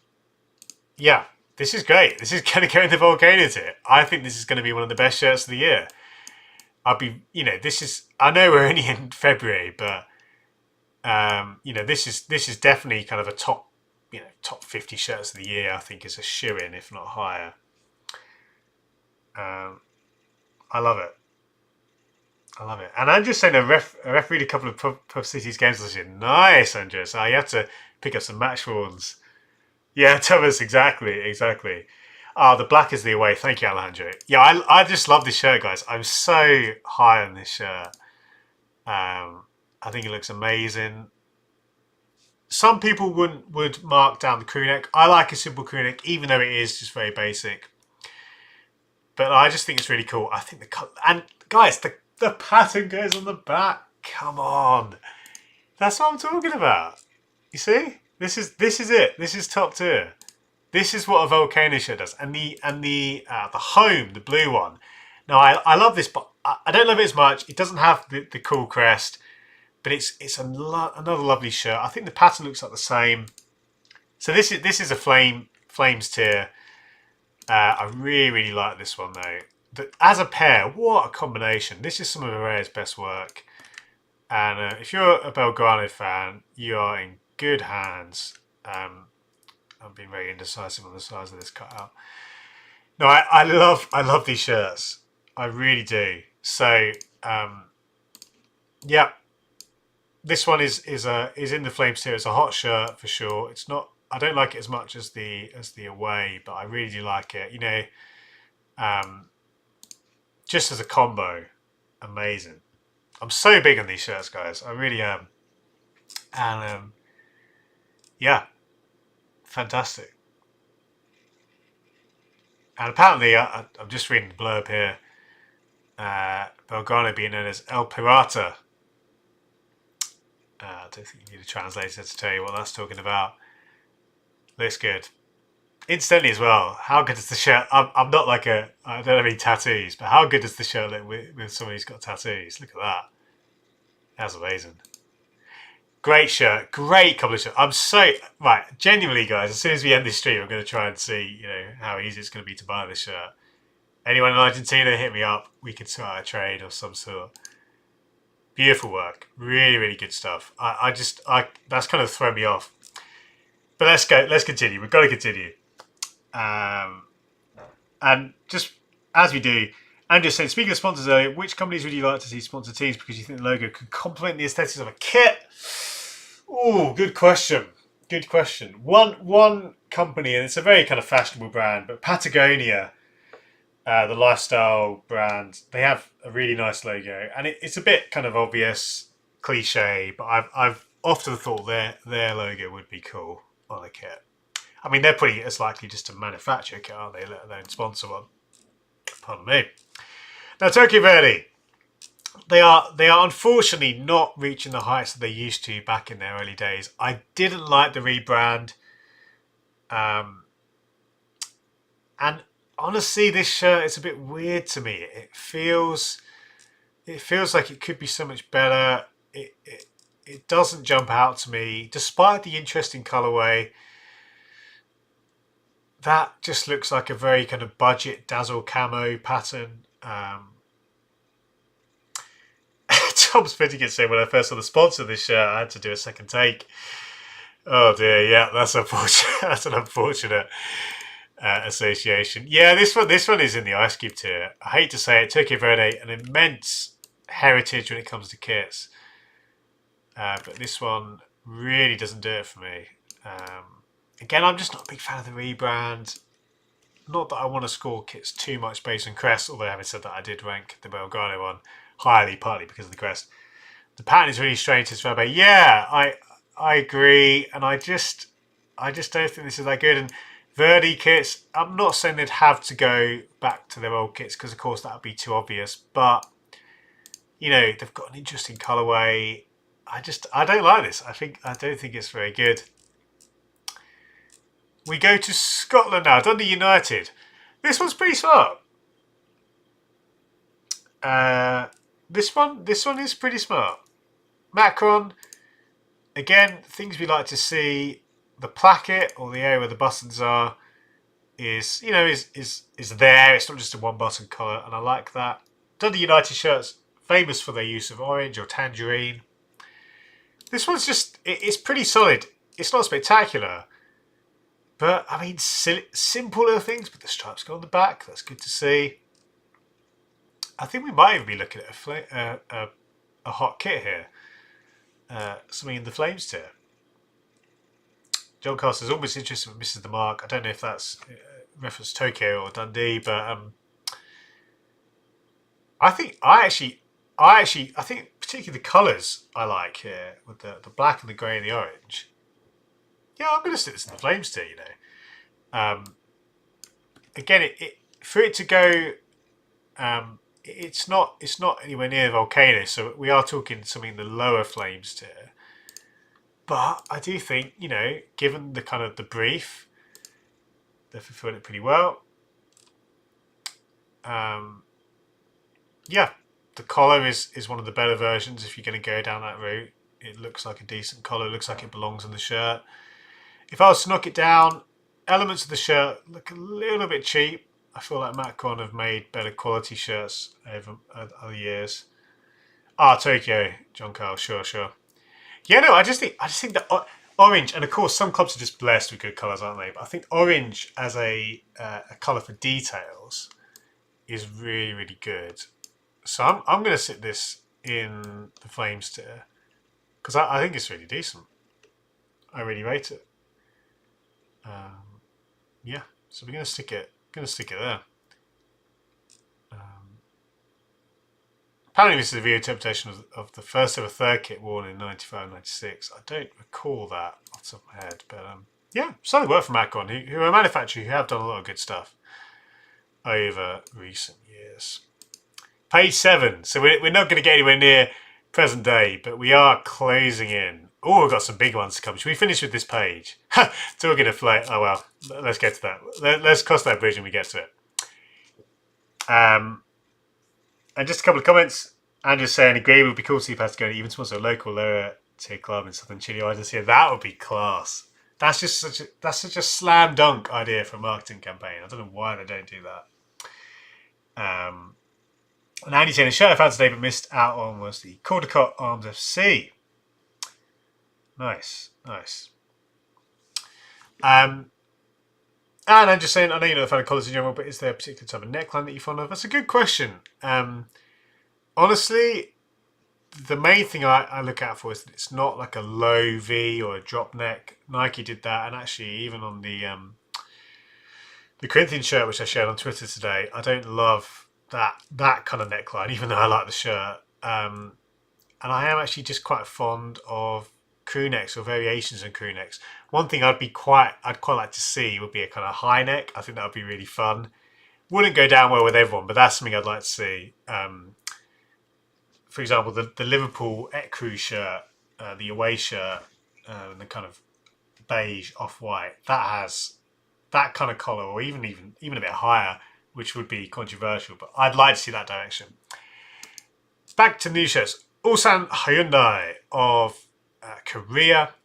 Yeah, this is great. This is going to go in the Volcano tier. I think this is going to be one of the best shirts of the year. I know we're only in February, but this is definitely kind of a top 50 shirts of the year. I think is a shoe-in, if not higher. I love it. I love it. And I'm just saying, I refereed a couple of Puff City's games this year. Nice, Andrew. So you have to pick up some match ones. Yeah, Thomas, exactly. The black is the away. Thank you, Alejandro. Yeah, I just love this shirt, guys. I'm so high on this shirt. I think it looks amazing. Some people would mark down the crew neck. I like a simple crew neck, even though it is just very basic. But I just think it's really cool. I think the color, and guys, the pattern goes on the back. Come on, that's what I'm talking about. You see, this is it. This is top tier. This is what a Volcano shirt does. And the home, the blue one. Now I love this, but I don't love it as much. It doesn't have the cool crest, but it's another lovely shirt. I think the pattern looks like the same. So this is a flames tier. I really like this one though. But as a pair, what a combination! This is some of Araya's best work. And if you're a Belgrano fan, you are in good hands. I'm being very indecisive on the size of this cutout. No, I love these shirts. I really do. So yeah, this one is in the flames tier. It's a hot shirt for sure. It's not. I don't like it as much as the away, but I really do like it. Just as a combo, amazing. I'm so big on these shirts, guys. I really am. And yeah, fantastic. And apparently, I'm just reading the blurb here. Belgrano being known as El Pirata. I don't think you need a translator to tell you what that's talking about. Looks good. Incidentally as well, how good is the shirt? I'm not I don't have any tattoos, but how good does the shirt look with someone who's got tattoos? Look at that. That's amazing. Great shirt, great couple of shirts. I'm so right. Genuinely, guys. As soon as we end this stream, I'm going to try and see, how easy it's going to be to buy this shirt. Anyone in Argentina, hit me up. We can sort out a trade of some sort. Beautiful work, really good stuff. That's kind of thrown me off. But let's go. Let's continue. We've got to continue. And just as we do, Andrew saying, speaking of sponsors earlier, which companies would you like to see sponsor teams because you think the logo could complement the aesthetics of a kit? Oh, good question. Good question. One company, and it's a very kind of fashionable brand, but Patagonia, the lifestyle brand, they have a really nice logo, and it's a bit kind of obvious, cliche, but I've often thought their logo would be cool on a kit. I mean, they're pretty as likely just to manufacture a kit, aren't they? Let alone sponsor one. Pardon me. Now, Tokyo Verde. They are unfortunately not reaching the heights that they used to back in their early days. I didn't like the rebrand. And honestly, this shirt is a bit weird to me. It feels like it could be so much better. It doesn't jump out to me, despite the interesting colorway. That just looks like a very kind of budget dazzle camo pattern. Tom's fitting it saying when I first saw the sponsor of this shirt, I had to do a second take. Oh dear, yeah, that's unfortunate. That's an unfortunate association. Yeah, this one is in the Ice Cube tier. I hate to say it, Tokyo Verde, an immense heritage when it comes to kits. But this one really doesn't do it for me. Again, I'm just not a big fan of the rebrand. Not that I want to score kits too much based on crest, although having said that, I did rank the Volcano one highly, partly because of the crest. The pattern is really strange to describe. Yeah, I agree, and I just don't think this is that good. And Verdi kits, I'm not saying they'd have to go back to their old kits because, of course, that would be too obvious. But you know, they've got an interesting colorway. I don't like this. I don't think it's very good. We go to Scotland now. Dundee United. This one's pretty smart. This one is pretty smart. Macron. Again, things we like to see. The placket, or the area where the buttons are, is there. It's not just a one button colour, and I like that. Dundee United shirts famous for their use of orange or tangerine. This one's just, it's pretty solid. It's not spectacular, but I mean, simple little things. But the stripes go on the back. That's good to see. I think we might even be looking at a hot kit here. Something in the Flames tier. John Caster's almost interested in Misses the Mark. I don't know if that's reference Tokyo or Dundee, but I think particularly the colours I like here with the black and the grey and the orange. Yeah, I'm going to stick this in the Flames tier. You know, again, for it to go, it's not anywhere near Volcano, so we are talking something in the lower Flames tier. But I do think, you know, given the kind of the brief, they fulfilled it pretty well. Yeah, the collar is one of the better versions if you're going to go down that route. It looks like a decent collar. It looks like it belongs on the shirt. If I was to knock it down, elements of the shirt look a little bit cheap. I feel like Macron have made better quality shirts over other years. Tokyo, John Carl, sure. Yeah, no, I just think that orange, and of course some clubs are just blessed with good colours, aren't they? But I think orange as a colour for details is really, really good. So I'm going to sit this in the Flames tier because I think it's really decent. I really rate it. Yeah, so we're going to stick it there. Apparently this is a video interpretation of the first ever third kit worn in 95-96. I don't recall that off the top of my head, but yeah, solid work from Macron, who are a manufacturer who have done a lot of good stuff over recent years. Page 7. So we're not going to get anywhere near present day, but we are closing in. Oh, we've got some big ones to come. Should we finish with this page? Talking of flame. Oh well, let's get to that. Let's cross that bridge when we get to it. And just a couple of comments. Andrew's saying, agree, it would be cool to see if I had to go to even sponsor a local lower tier club in southern Chile. I just hear that would be class. That's just such a slam dunk idea for a marketing campaign. I don't know why they don't do that. And Andy's saying, a shirt I found today but missed out on was the Caldecott Arms FC. Nice. And I'm just saying, I know you know the fan colours in general, but is there a particular type of neckline that you're fond of? That's a good question. Honestly, the main thing I look out for is that it's not like a low V or a drop neck. Nike did that, and actually even on the Corinthian shirt, which I shared on Twitter today, I don't love that kind of neckline, even though I like the shirt. And I am actually just quite fond of crew necks or variations on crew necks. One thing I'd quite like to see would be a kind of high neck. I think that would be really fun. Wouldn't go down well with everyone, but that's something I'd like to see. For example, the Liverpool ecru shirt, the away shirt, and the kind of beige off-white, that has that kind of collar, or even a bit higher, which would be controversial, but I'd like to see that direction. Back to new shirts. Ulsan Hyundai of Korea.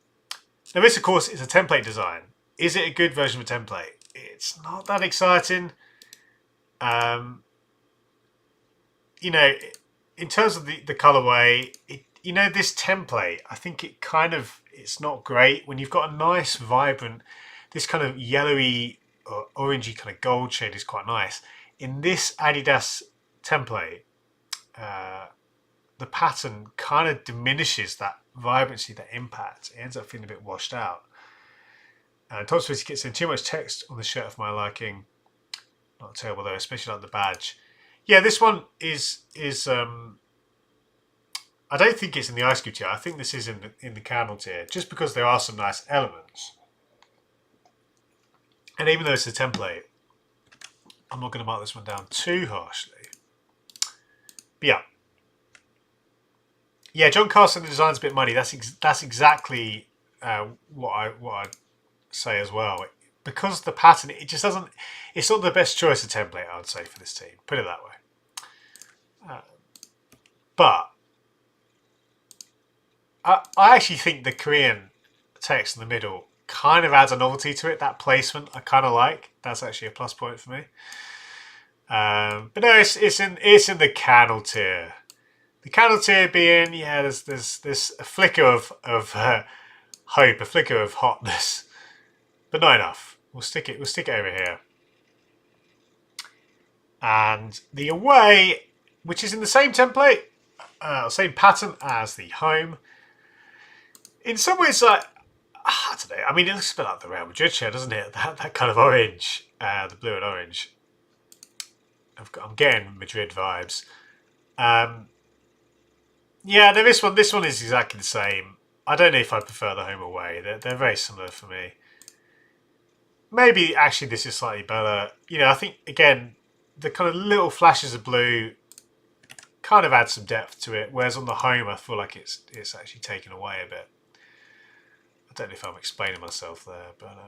Now this, of course, is a template design. Is it a good version of a template? It's not that exciting. You know, in terms of the colorway, this template, I think it's not great. When you've got a nice, vibrant, this kind of yellowy or orangey kind of gold shade is quite nice. In this Adidas template, the pattern kind of diminishes that vibrancy, that impact. It ends up feeling a bit washed out. And top space gets in too much text on the shirt of my liking. Not terrible though, especially like the badge. Yeah, this one is I don't think it's in the ice cube tier. I think this is in the candle tier, just because there are some nice elements. And even though it's a template, I'm not going to mark this one down too harshly. But yeah, John Carson, the design's a bit muddy. That's exactly what I'd say as well. Because the pattern, it just doesn't. It's not the best choice of template, I would say, for this team. Put it that way. But I actually think the Korean text in the middle kind of adds a novelty to it. That placement I kind of like. That's actually a plus point for me. But no, it's in the candle tier. The candle tier being, yeah, there's a flicker of hope, a flicker of hotness, but not enough. We'll stick it over here. And the away, which is in the same template, same pattern as the home. In some ways, I don't know. I mean, it looks a bit like the Real Madrid shirt, doesn't it? That kind of orange, the blue and orange. I'm getting Madrid vibes. Yeah, no, this one is exactly the same. I don't know if I prefer the home away. They're very similar for me. Maybe actually this is slightly better. I think again the kind of little flashes of blue kind of add some depth to it, whereas on the home I feel like it's actually taken away a bit. I don't know if I'm explaining myself there, but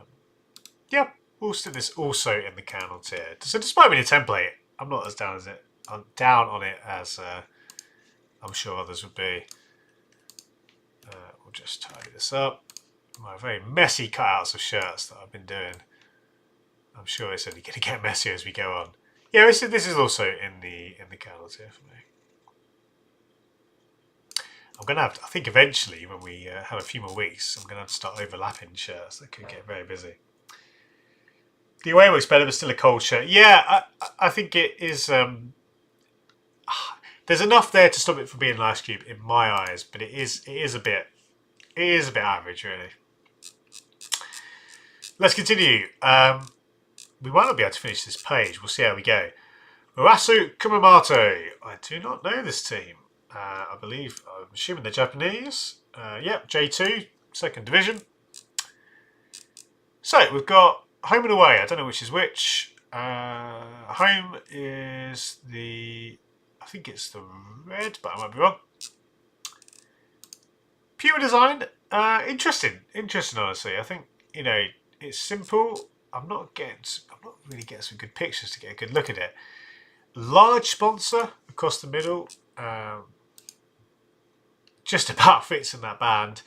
yeah, we'll stick this also in the candle tier. So despite being a template, I'm not as down on it as I'm sure others would be. We'll just tidy this up. My very messy cutouts of shirts that I've been doing. I'm sure it's only going to get messier as we go on. Yeah, this is also in the candle tier for me. I'm going to have to, I think eventually when we have a few more weeks, I'm going to have to start overlapping shirts. That could get very busy. The away works better, but still a cold shirt. Yeah, I think it is. There's enough there to stop it from being an ice cube in my eyes, but it is a bit average, really. Let's continue. We might not be able to finish this page. We'll see how we go. Urasu Kumamoto. I do not know this team. I believe, I'm assuming they're Japanese. Yep, J2, second division. So we've got home and away. I don't know which is which. Home is I think it's the red, but I might be wrong. Pure design, interesting, honestly. I think, it's simple. I'm not really getting some good pictures to get a good look at it. Large sponsor across the middle. Just about fits in that band.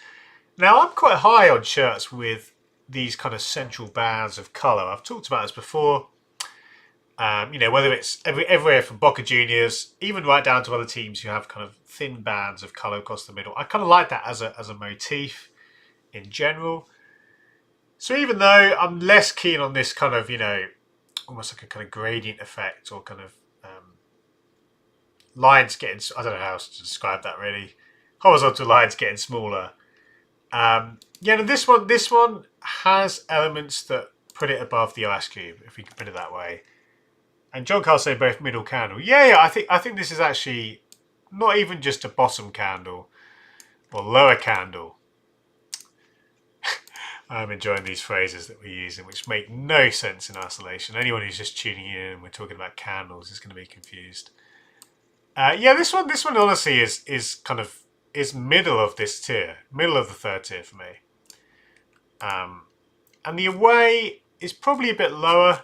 Now, I'm quite high on shirts with these kind of central bands of colour. I've talked about this before. Whether it's everywhere from Boca Juniors, even right down to other teams who have kind of thin bands of colour across the middle. I kind of like that as a motif in general. So even though I'm less keen on this kind of, almost like a kind of gradient effect or kind of lines getting, I don't know how else to describe that really. Horizontal lines getting smaller. This one has elements that put it above the ice cube, if we can put it that way. And John Carl saying both middle candle. Yeah, I think this is actually not even just a bottom candle or lower candle. I'm enjoying these phrases that we're using, which make no sense in isolation. Anyone who's just tuning in and we're talking about candles is going to be confused. Yeah, this one honestly is kind of middle of this tier, middle of the third tier for me. And the away is probably a bit lower.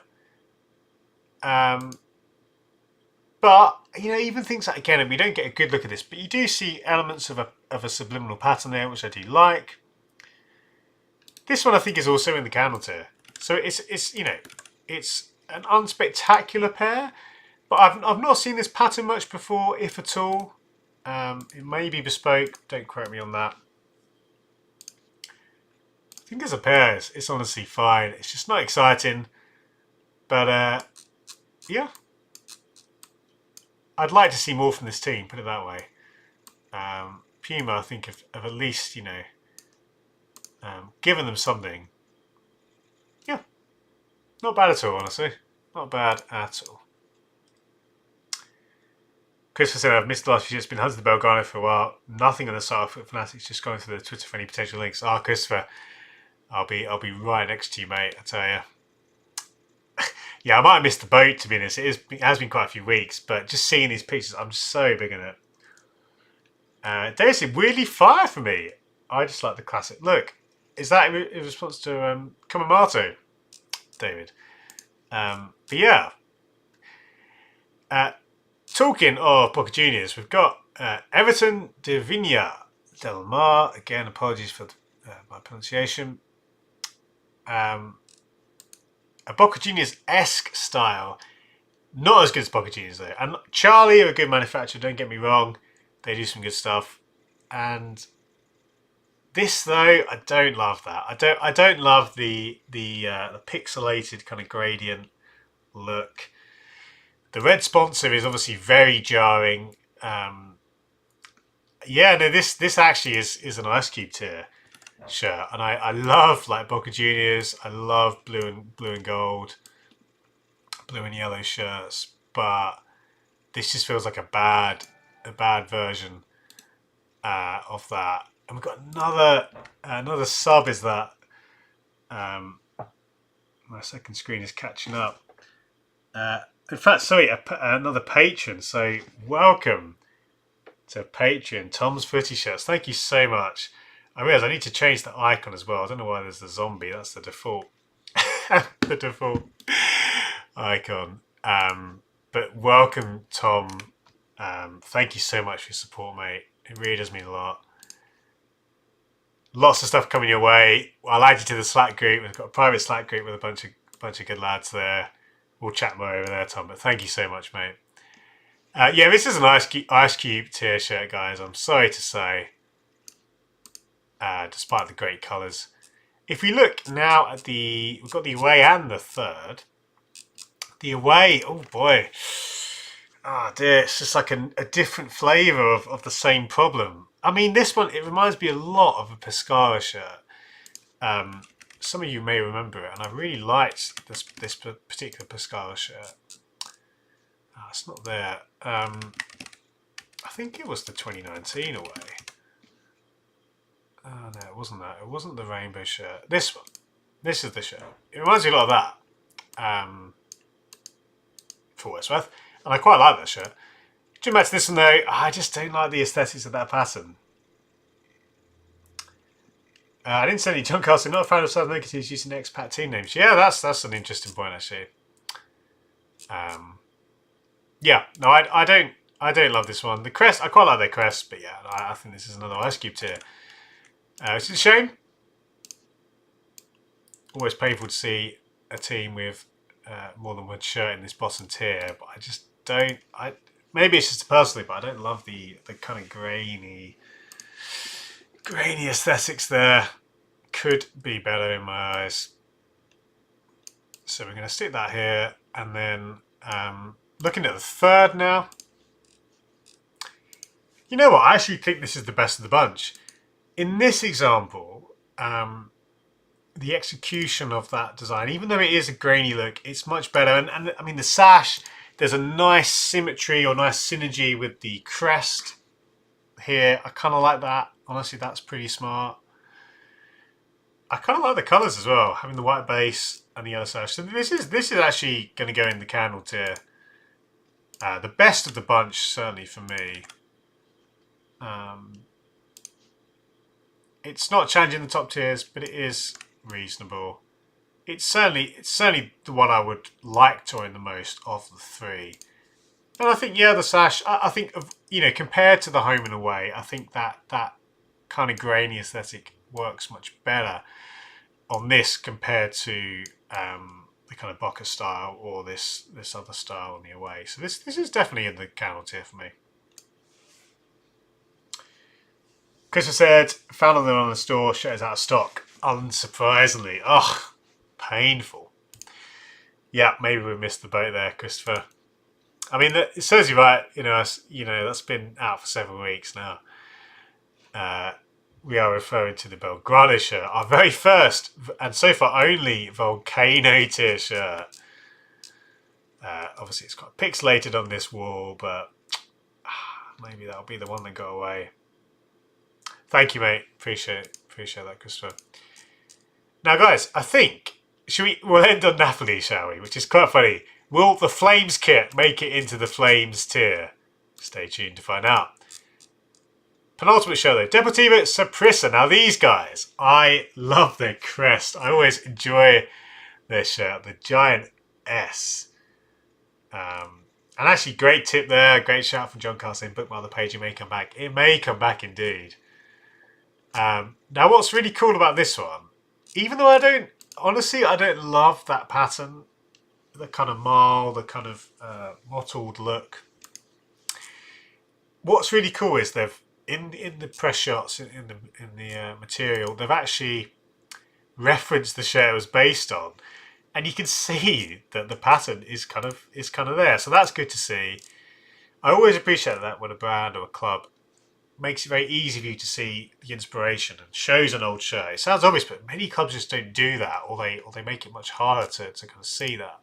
But you know, even things like, again, we don't get a good look at this, but you do see elements of a subliminal pattern there, which I do like. This one I think is also in the candle tier, so it's you know, it's an unspectacular pair, but I've not seen this pattern much before, if at all. It may be bespoke. Don't quote me on that. I think as a pair, it's honestly fine. It's just not exciting, but yeah. I'd like to see more from this team, put it that way. Puma, I think, have at least, you know, given them something. Yeah, not bad at all, honestly. Not bad at all. Christopher said, I've missed the last few years, been hunting the Volcano for a while. Nothing on the site of Foot Fanatics, just going through the Twitter for any potential links. Christopher, I'll be right next to you, mate, I tell you. Yeah, I might have missed the boat, to be honest. It has been quite a few weeks, but just seeing these pictures, I'm so big in it. David, weirdly fire for me. I just like the classic look. Is that in response to Kamamato, David? But yeah. Talking of Boca Juniors, we've got Everton de Viña del Mar. Again, apologies for my pronunciation. A Boca Juniors-esque style. Not as good as Boca Juniors though. And Charlie are a good manufacturer, don't get me wrong. They do some good stuff. And this though, I don't love that. I don't love the pixelated kind of gradient look. The red sponsor is obviously very jarring. Yeah, no, this actually is an Ice Cube tier shirt, and I love like Boca Juniors. I love blue and gold, blue and yellow shirts, but this just feels like a bad version of that. And we've got another sub. Is that my second screen is catching up. In fact, sorry, another patron. So welcome to Patreon, Tom's Footy Shirts. Thank you so much. I realise I need to change the icon as well. I don't know why there's the zombie. That's the default, the default icon. But welcome, Tom. Thank you so much for your support, mate. It really does mean a lot. Lots of stuff coming your way. I'll add you to the Slack group. We've got a private Slack group with a bunch of good lads there. We'll chat more over there, Tom. But thank you so much, mate. Yeah, this is an Ice Cube tier shirt, guys. I'm sorry to say, despite the great colours. If we look now at we've got the away and the third. The away, oh boy. Oh dear, it's just like a different flavour of the same problem. I mean, this one, it reminds me a lot of a Pescara shirt. Some of you may remember it, and I really liked this particular Pescara shirt. Oh, it's not there. I think it was the 2019 away. Oh no, it wasn't that. It wasn't the rainbow shirt. This one. This is the shirt. It reminds me a lot of that. For what it's worth. And I quite like that shirt. Jim back to this one though, I just don't like the aesthetics of that pattern. I didn't say any junk casting. Not a fan of Southern Negatives using expat team names. Yeah, that's an interesting point actually. Yeah, no, I don't love this one. The crest, I quite like their crest, but yeah, I think this is another Ice Cube tier. It's a shame. Always painful to see a team with more than one shirt in this bottom tier, but I just don't. Maybe it's just personally, but I don't love the kind of grainy aesthetics there. Could be better in my eyes. So we're going to stick that here, and then looking at the third now. You know what? I actually think this is the best of the bunch. In this example, the execution of that design, even though it is a grainy look, it's much better. And I mean, the sash, there's a nice symmetry or nice synergy with the crest here. I kind of like that. Honestly, that's pretty smart. I kind of like the colours as well, having the white base and the yellow sash. So this is actually going to go in the candle tier. The best of the bunch, certainly for me. It's not challenging the top tiers, but it is reasonable. It's certainly the one I would like touring the most of the three. And I think, yeah, the sash, I think, compared to the home and away, I think that kind of grainy aesthetic works much better on this compared to the kind of Boca style or this other style on the away. So this is definitely in the candle tier for me. Christopher said, found them on the store, shirt is out of stock. Unsurprisingly. Ugh, painful. Yeah, maybe we missed the boat there, Christopher. I mean, it serves you right. That's been out for several weeks now. We are referring to the Belgrano shirt, our very first and so far only Volcano tier shirt. Obviously, it's quite pixelated on this wall, but maybe that'll be the one that got away. Thank you, mate. Appreciate that, Christopher. Now, guys, I think we'll end on Napoli, shall we? Which is quite funny. Will the Flames kit make it into the Flames tier? Stay tuned to find out. Penultimate show though, Deportivo Saprissa. Now these guys, I love their crest. I always enjoy their shirt, the giant S. And actually, great tip there. Great shout from John Carr saying, bookmark the page, it may come back. It may come back indeed. Now what's really cool about this one, even though I don't love that pattern, the kind of marl, the kind of mottled look. What's really cool is they've in the press shots in the material, they've actually referenced the shirt it was based on, and you can see that the pattern is kind of there. So that's good to see. I always appreciate that when a brand or a club makes it very easy for you to see the inspiration and shows an old shirt. It sounds obvious, but many clubs just don't do that, or they make it much harder to kind of see that.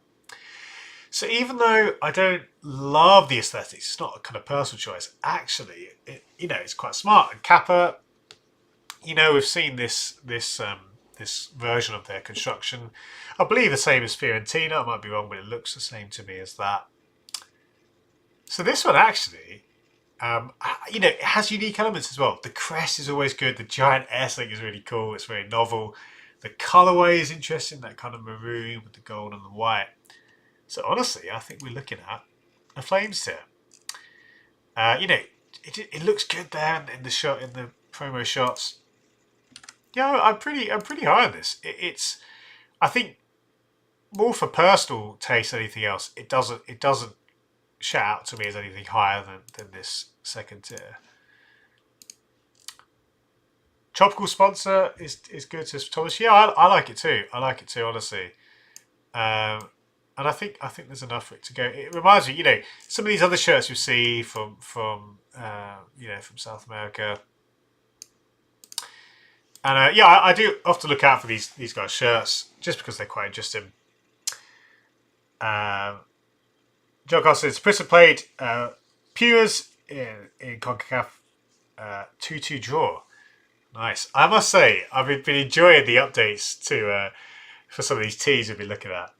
So even though I don't love the aesthetics, it's not a kind of personal choice. Actually, it's quite smart. And Kappa, we've seen this version of their construction. I believe the same as Fiorentina. I might be wrong, but it looks the same to me as that. So this one actually, it has unique elements as well. The crest is always good. The giant S, I think, is really cool. It's very novel. The colorway is interesting. That kind of maroon with the gold and the white. So honestly, I think we're looking at a Flames tier. It looks good there in the shot, in the promo shots. Yeah, I'm pretty high on this. It's I think more for personal taste than anything else. It doesn't shout out to me as anything higher than this second tier. Tropical sponsor is good, says Thomas. Yeah, I like it too. I like it too, honestly. And I think there's enough for it to go. It reminds me, some of these other shirts you see from South America. And I do often look out for these guys' shirts just because they're quite interesting. John Costa says, Prissa played Pumas in CONCACAF 2-2 draw. Nice. I must say, I've been enjoying the updates for some of these tees we've been looking at.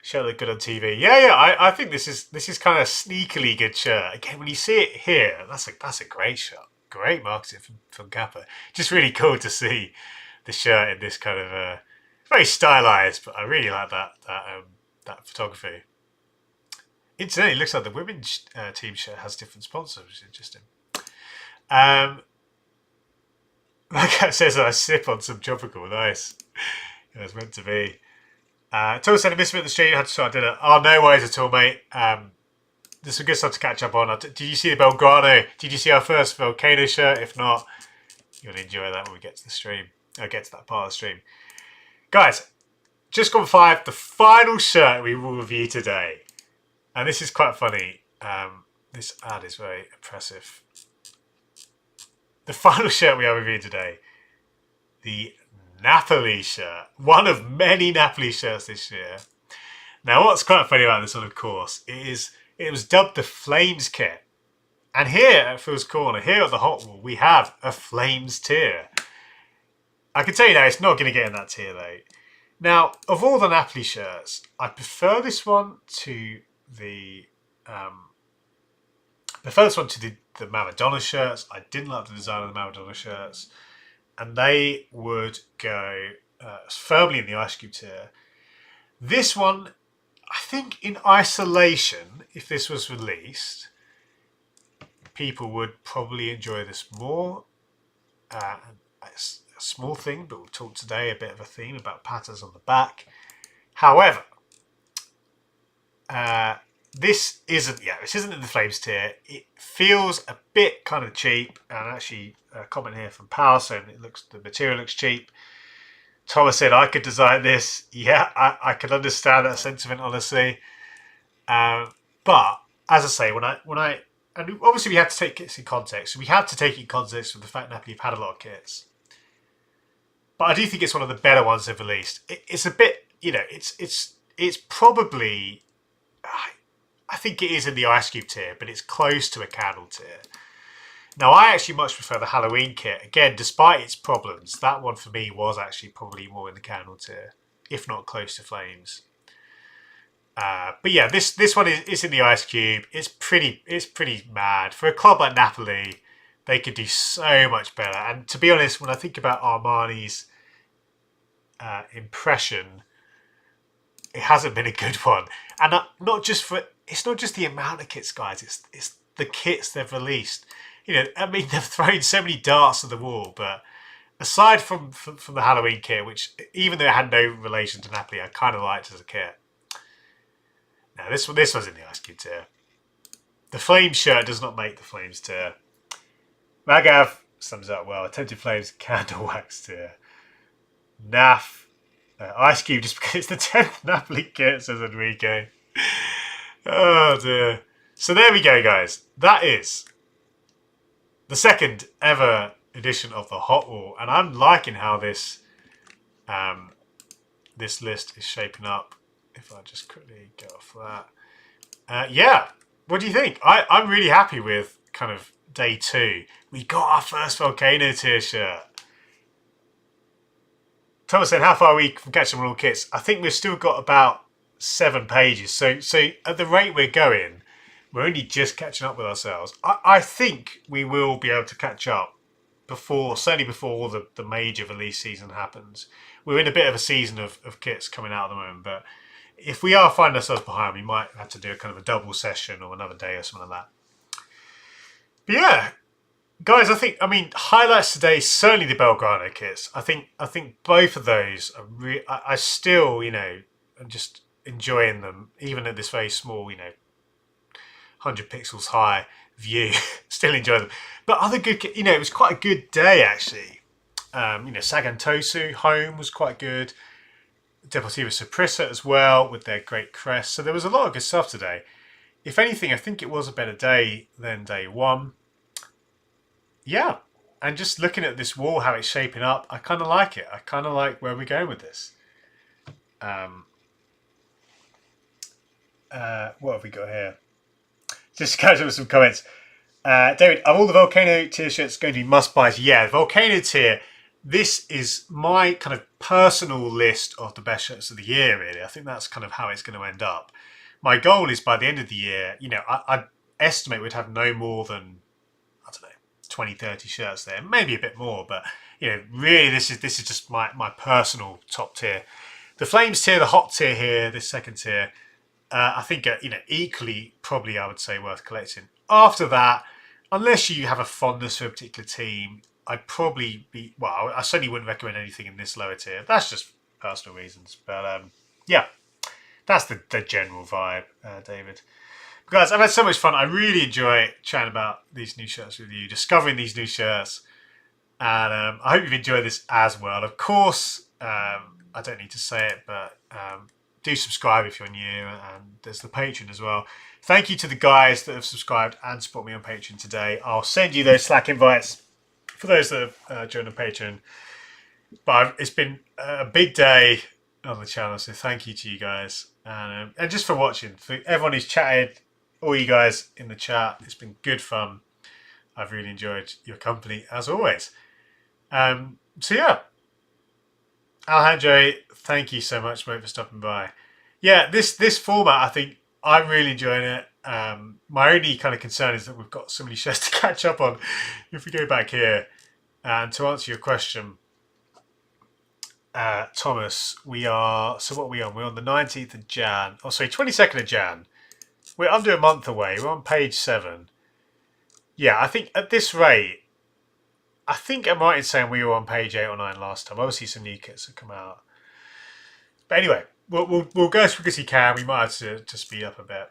Shirt look good on TV. Yeah. I think this is kind of a sneakily good shirt. Again, when you see it here, that's a great shot. Great marketing from Kappa. Just really cool to see the shirt in this kind of very stylized, but I really like that photography. Incidentally, it looks like the women's team shirt has different sponsors, which is interesting. Like it says, I sip on some tropical. Nice. It was meant to be. Thomas said, I missed a bit of the stream. I had to start dinner. Oh, no worries at all, mate. There's some good stuff to catch up on. Did you see the Belgrano? Did you see our first Volcano shirt? If not, you'll enjoy that when we get to the stream. I'll get to that part of the stream. Guys, just gone 5. The final shirt we will review today. And this is quite funny. This ad is very impressive. The final shirt we are reviewing today. The Napoli shirt. One of many Napoli shirts this year. Now, what's quite funny about this one, of course, is it was dubbed the Flames kit. And here at Phil's Corner, here at the Hot Wall, we have a Flames tier. I can tell you now, it's not going to get in that tier though. Now, of all the Napoli shirts, I prefer this one to the the Maradona shirts. I didn't like the design of the Maradona shirts, and they would go firmly in the ice cube tier. This one, I think, in isolation, if this was released, people would probably enjoy this more. It's a small thing, but we'll talk today a bit of a theme about patterns on the back. However, this isn't in the Flames tier. It feels a bit kind of cheap, and actually a comment here from Power saying the material looks cheap. Thomas said I could design this. Yeah, I can understand that sentiment, honestly. But as I say, when I and obviously we have to take kits in context. So we have to take it in context with the fact Napoli have had a lot of kits. But I do think it's one of the better ones they've released. It's a bit, it's probably, I think it is in the ice cube tier, but it's close to a candle tier. Now, I actually much prefer the Halloween kit. Again, despite its problems, that one for me was actually probably more in the candle tier, if not close to Flames. But yeah, this one is in the ice cube. It's pretty mad for a club like Napoli. They could do so much better. And to be honest, when I think about Armani's impression, it hasn't been a good one. And it's not just the amount of kits, guys. It's the kits they've released. I mean, they've thrown so many darts at the wall. But aside from the Halloween kit, which even though it had no relation to Napoli, I kind of liked as a kit. Now this was in the ice cube tier. The Flames shirt does not make the Flames tier. Magav sums up well. Attempted Flames candle wax tier. Naf ice cube just because it's the 10th Napoli kit, says Enrique. Oh dear. So there we go, guys. That is the second ever edition of the Hot Wall, and I'm liking how this this list is shaping up. If I just quickly go off that, yeah. What do you think? I'm really happy with kind of day 2. We got our first Volcano tier shirt. Thomas said, "How far are we from catching all kits?" I think we've still got about 7 pages. So at the rate we're going, we're only just catching up with ourselves. I think we will be able to catch up certainly before the major release season happens. We're in a bit of a season of kits coming out at the moment, but if we are finding ourselves behind, we might have to do a kind of a double session or another day or something like that. But yeah, guys, I mean, highlights today, certainly the Volcano kits. I think both of those are I still, I'm just enjoying them, even at this very small, 100 pixels high view. Still enjoy them. But other good, it was quite a good day actually. Sagan Tosu home was quite good. Deportivo Saprissa as well with their great crest. So there was a lot of good stuff today. If anything, I think it was a better day than day 1. Yeah, and just looking at this wall, how it's shaping up, I kind of like it. I kind of like where we're going with this. What have we got here? Just to catch up with some comments. David, are all the Volcano tier shirts going to be must-buys? Yeah, the Volcano tier, this is my kind of personal list of the best shirts of the year, really. I think that's kind of how it's going to end up. My goal is by the end of the year, I estimate we'd have no more than, 20, 30 shirts there. Maybe a bit more, but, really this is just my personal top tier. The Flames tier, the hot tier here, this second tier, I think, equally probably I would say worth collecting. After that, unless you have a fondness for a particular team, I'd probably be, I certainly wouldn't recommend anything in this lower tier. That's just personal reasons. But yeah, that's the general vibe, David. But guys, I've had so much fun. I really enjoy chatting about these new shirts with you, discovering these new shirts. And I hope you've enjoyed this as well. Of course, I don't need to say it, but do subscribe if you're new. And there's the Patreon as well. Thank you to the guys that have subscribed and support me on Patreon today. I'll send you those Slack invites for those that have joined on Patreon. But it's been a big day on the channel, so thank you to you guys. And just for watching. For everyone who's chatted, all you guys in the chat, it's been good fun. I've really enjoyed your company, as always. So yeah, Alejandro, thank you so much, mate, for stopping by. Yeah, this format, I think I'm really enjoying it. My only kind of concern is that we've got so many shows to catch up on. If we go back here, and to answer your question, Thomas, we are. So what are we on? We're on the 19th of Jan. Oh, sorry, 22nd of Jan. We're under a month away. We're on page 7. Yeah, I think at this rate, I think I'm right in saying we were on page 8 or 9 last time. Obviously, some new kits have come out. But anyway, we'll go as quick as you can. We might have to speed up a bit.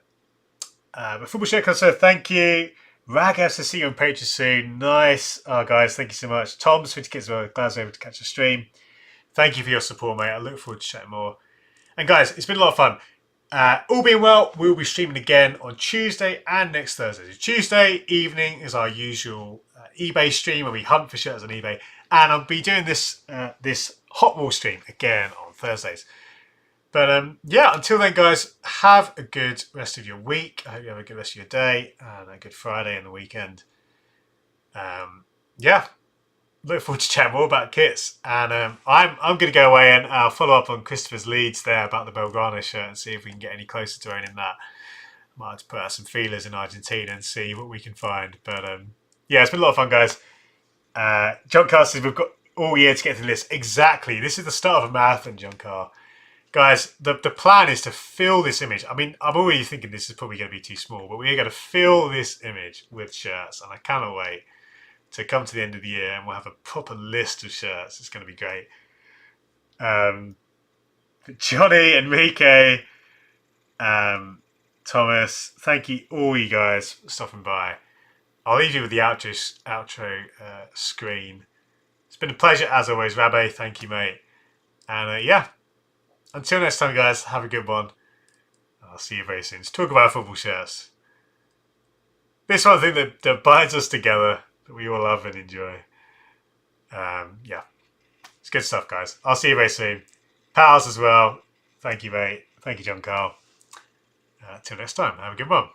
But Football Shirt can say thank you. Ragaz to see you on pages soon. Nice. Oh, guys, thank you so much. Tom's 50 Kids as well. Glad I was able to catch a stream. Thank you for your support, mate. I look forward to chatting more. And guys, it's been a lot of fun. All being well, we'll be streaming again on Tuesday and next Thursday. So Tuesday evening is our usual eBay stream where we hunt for shirts on eBay. And I'll be doing this Hot Wall stream again on Thursdays. But yeah, until then, guys, have a good rest of your week. I hope you have a good rest of your day and a good Friday and the weekend. Yeah, look forward to chatting more about kits. And I'm going to go away and I'll follow up on Christopher's leads there about the Volcano shirt and see if we can get any closer to owning that. Might have to put out some feelers in Argentina and see what we can find. But yeah, it's been a lot of fun, guys. John Carr says we've got all year to get to the list. Exactly. This is the start of a marathon, John Carr. Guys, the plan is to fill this image. I mean, I'm already thinking this is probably going to be too small, but we're going to fill this image with shirts, and I cannot wait to come to the end of the year and we'll have a proper list of shirts. It's going to be great. Johnny, Enrique, Thomas, thank you all you guys for stopping by. I'll leave you with the outro screen. It's been a pleasure as always, Rabbe. Thank you, mate. And yeah. Until next time, guys, have a good one. I'll see you very soon. Let's talk about football shirts. This one thing that binds us together, that we all love and enjoy. Yeah, it's good stuff, guys. I'll see you very soon. Pals as well. Thank you, mate. Thank you, John Carl. Till next time, have a good one.